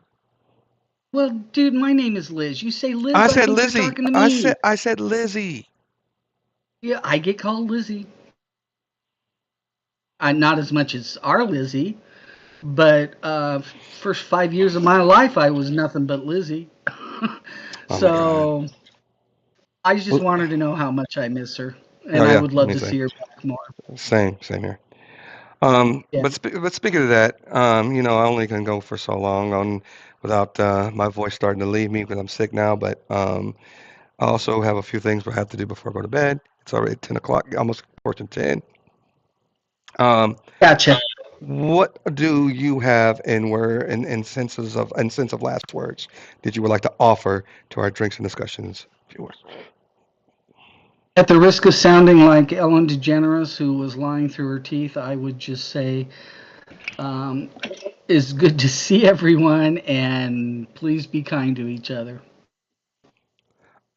well, dude, my name is Liz. You say I Liz, I said think you're Lizzie. talking to I me. said I said Lizzie. Yeah, I get called Lizzie. Not as much as our Lizzie, but first 5 years of my life, I was nothing but Lizzie. Oh my God. So I just Well, want her to know how much I miss her, oh and I yeah, would let love me to say. see her back more. Same here. Yeah, But speaking of that, I only can go for so long on without my voice starting to leave me because I'm sick now. But I also have a few things I have to do before I go to bed. It's already 10 o'clock, almost approaching 10. Um, gotcha. what do you have in sense of last words that you would like to offer to our drinks and discussions viewers? At the risk of sounding like Ellen DeGeneres, who was lying through her teeth, I would just say um, it's good to see everyone, and please be kind to each other.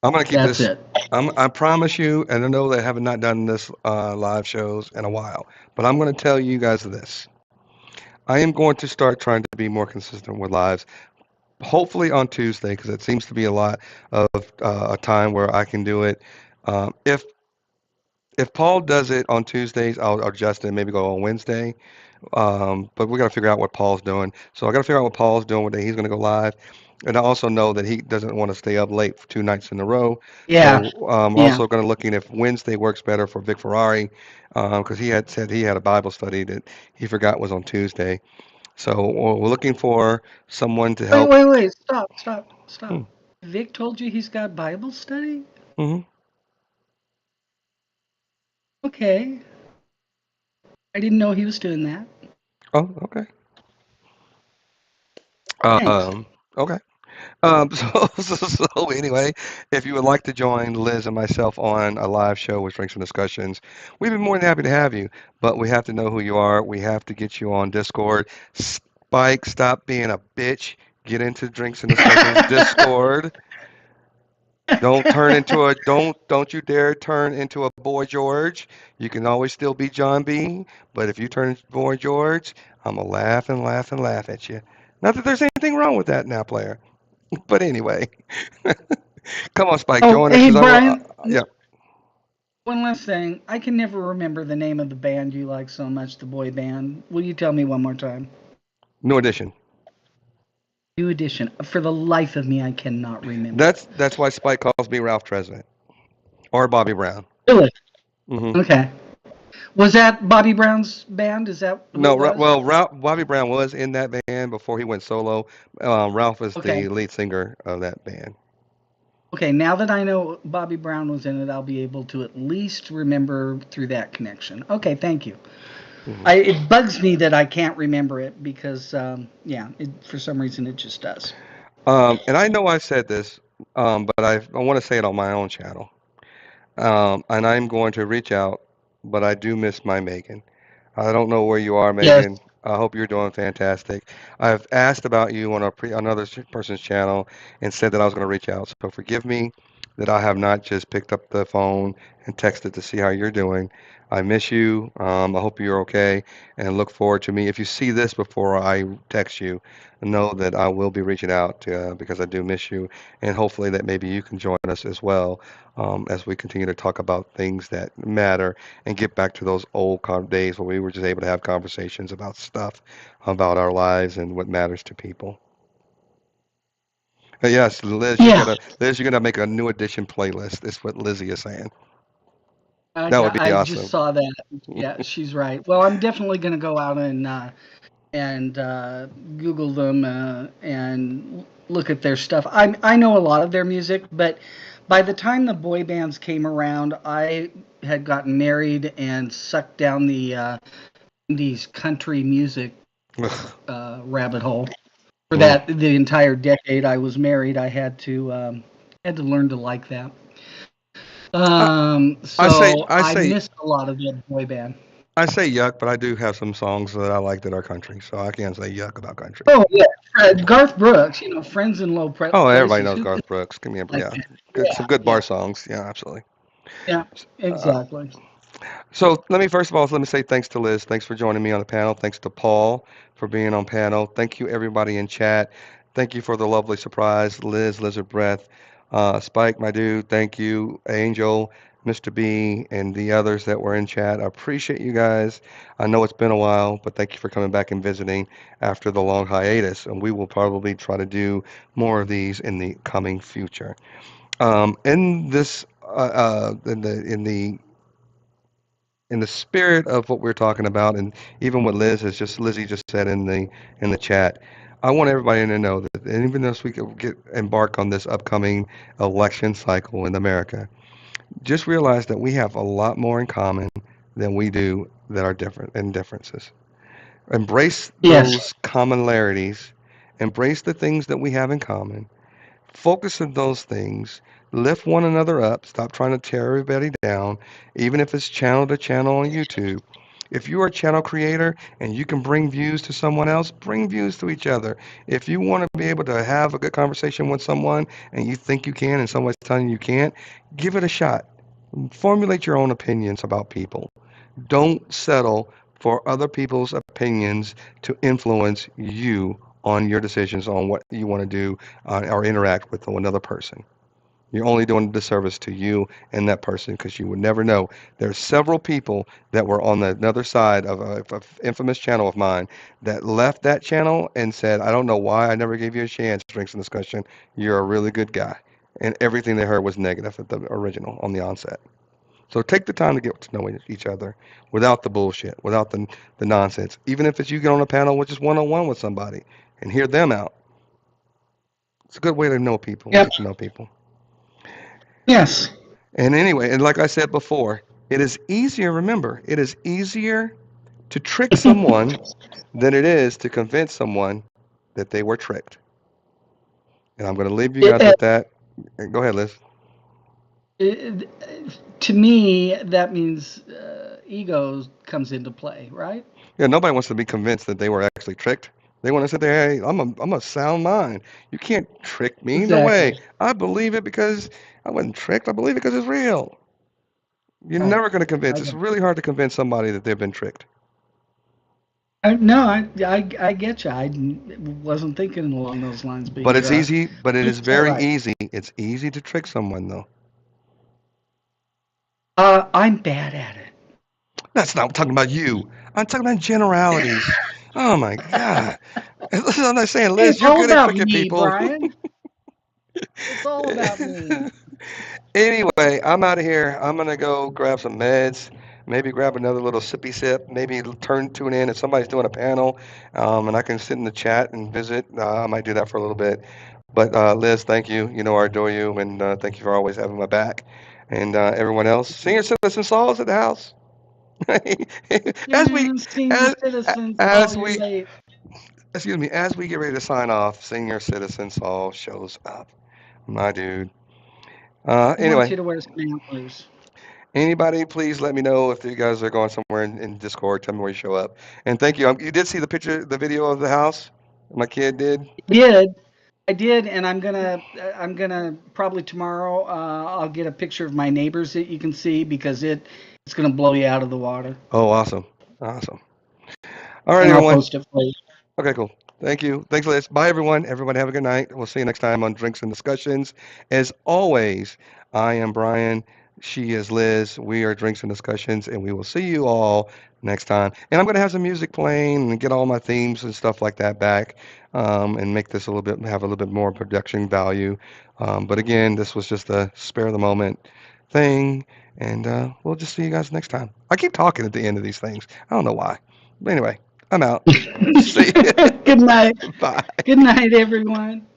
I'm gonna keep That's this. it. I promise you, and I know they have not done this live shows in a while, but I'm going to tell you guys this. I am going to start trying to be more consistent with lives. Hopefully on Tuesday, because it seems to be a lot of a time where I can do it. If Paul does it on Tuesdays, I'll adjust it and maybe go on Wednesday. But we got to figure out what Paul's doing. So I got to figure out what Paul's doing, what day he's going to go live. And I also know that he doesn't want to stay up late for 2 nights in a row. Yeah, So yeah. also going to looking if Wednesday works better for Vic Ferrari, because he had said he had a Bible study that he forgot was on Tuesday. So we're looking for someone to Wait, help. wait, wait. Stop, stop, Hmm. stop. Vic told you he's got Bible study? Hmm. Okay. I didn't know he was doing that. Oh, okay. Thanks. Okay. So anyway, if you would like to join Liz and myself on a live show with Drinks and Discussions, we'd be more than happy to have you. But we have to know who you are. We have to get you on Discord. Spike, stop being a bitch. Get into Drinks and Discussions Discord. Don't you dare turn into a Boy George. You can always still be John B. But if you turn into Boy George, I'm gonna laugh and laugh and laugh at you. Not that there's anything wrong with that now, player. But anyway. Come on, Spike, Oh, join us hey, because I will. Brian. Yeah, One last thing. I can never remember the name of the band you like so much, the boy band. Will you tell me one more time? New Edition. New Edition. For the life of me, I cannot remember. That's why Spike calls me Ralph Tresvant or Bobby Brown. Really? Hmm. Okay. Was that Bobby Brown's band? Is that who it No, was? well, Bobby Brown was in that band before he went solo. Ralph is Okay. the lead singer of that band. Okay, now that I know Bobby Brown was in it, I'll be able to at least remember through that connection. Okay, thank you. Hmm. It bugs me that I can't remember it because, yeah, for some reason it just does. And I know I said this, but I want to say it on my own channel. And I'm going to reach out, but I do miss my Megan. I don't know where you are, Yes. Megan. I hope you're doing fantastic. I've asked about you on another person's channel and said that I was going to reach out. So forgive me. that I have not just picked up the phone and texted to see how you're doing. I miss you. I hope you're okay and look forward to me. If you see this before I text you, know that I will be reaching out because I do miss you. And hopefully that maybe you can join us as well as we continue to talk about things that matter and get back to those old days where we were just able to have conversations about stuff, about our lives and what matters to people. Yes, Yeah, Liz, you're gonna make a new edition playlist. Is what Lizzie is saying. I That would got, be I just awesome. saw that. Yeah, she's right. Well, I'm definitely going to go out and Google them and look at their stuff. I know a lot of their music, but by the time the boy bands came around, I had gotten married and sucked down the 90s country music Ugh. rabbit hole. For Mm. that, the entire decade I was married, I had to learn to like that. I, I say So I I say missed a lot of the boy band. I say yuck, but I do have some songs that I like that are country, so I can't say yuck about country. Oh yeah, Garth Brooks. Friends in low Oh, everybody places. knows Who Garth Brooks. Give me a like yeah, that? good Yeah, some good yeah, bar songs. Yeah, absolutely. yeah. Uh, Exactly. So let me first of all let me say thanks to Liz. Thanks for joining me on the panel. Thanks to Paul for being on panel. Thank you everybody in chat. Thank you for the lovely surprise, Liz, Lizard Breath, Spike, my dude. Thank you, Angel, Mr. B, and the others that were in chat. I appreciate you guys. I know it's been a while, but thank you for coming back and visiting after the long hiatus. And we will probably try to do more of these in the coming future. In this, in the spirit of what we're talking about, and even what Lizzie just said in the chat, I want everybody to know that even as we could get embark on this upcoming election cycle in America, just realize that we have a lot more in common than we do that are different and differences. Embrace Yes. those commonalities, embrace the things that we have in common, focus on those things, lift one another up, stop trying to tear everybody down, even if it's channel to channel on YouTube. If you are a channel creator and you can bring views to someone else, bring views to each other. If you want to be able to have a good conversation with someone and you think you can and someone's telling you can't, give it a shot. Formulate your own opinions about people. Don't settle for other people's opinions to influence you on your decisions on what you want to do or interact with another person. You're only doing a disservice to you and that person because you would never know. There's several people that were on the other side of a infamous channel of mine that left that channel and said, "I don't know why I never gave you a chance, Drinks and Discussion. You're a really good guy." And everything they heard was negative at the original on the onset. So take the time to get to know each other without the bullshit, without the nonsense. Even if it's you get on a panel with just one-on-one with somebody and hear them out. It's a good way to know people and Yep. get to know people. Yes. And anyway, and like I said before, it is easier, remember, it is easier to trick someone than it is to convince someone that they were tricked. And I'm going to leave you It, guys uh, with that. Go ahead, Liz. it, to me, that means ego comes into play, right? Yeah, nobody wants to be convinced that they were actually tricked. They want to sit there, hey, I'm a sound mind. You can't trick me. No way. Exactly. I believe it because I wasn't tricked. I believe it because it's real. You're Right. never going to convince. I, It's really hard to convince somebody that they've been tricked. no, I get you. I wasn't thinking along those lines, but But it's easy, but it you're is so very right. easy. It's easy to trick someone, though. I'm bad at it. That's not talking about you. I'm talking about generalities. Oh my God. I'm not saying, Hey, Liz, it's you're all good at about tricking me, people. Brian. It's all about me. Anyway, I'm out of here. I'm gonna go grab some meds, maybe grab another little sippy sip, maybe tune in if somebody's doing a panel, and I can sit in the chat and visit. I might do that for a little bit. But Liz, thank you. You know I adore you, and thank you for always having my back. And everyone else, senior citizen Saul's at the house. as we Yeah, senior as citizens. Oh, as you're we late. excuse me, as we get ready to sign off, senior citizen Saul shows up. My dude. He wants Anyway, you to wear some antlers. anybody, please let me know if you guys are going somewhere in Discord. Tell me where you show up. And thank you. You did see the picture, the video of the house? My kid did. Did. I did, and I'm gonna probably tomorrow. I'll get a picture of my neighbors that you can see because it's gonna blow you out of the water, Oh, awesome. Awesome. All right, and I'll everyone. post it for you. Okay, cool. Thank you. Thanks, Liz. Bye, everyone. Everyone, have a good night. We'll see you next time on Drinks and Discussions. As always, I am Brian. She is Liz. We are Drinks and Discussions, and we will see you all next time. And I'm going to have some music playing and get all my themes and stuff like that back, and make this have a little bit more production value. But again, this was just a spare of the moment thing, and we'll just see you guys next time. I keep talking at the end of these things. I don't know why. But anyway, I'm out. See you. Good night. Bye. Good night, everyone.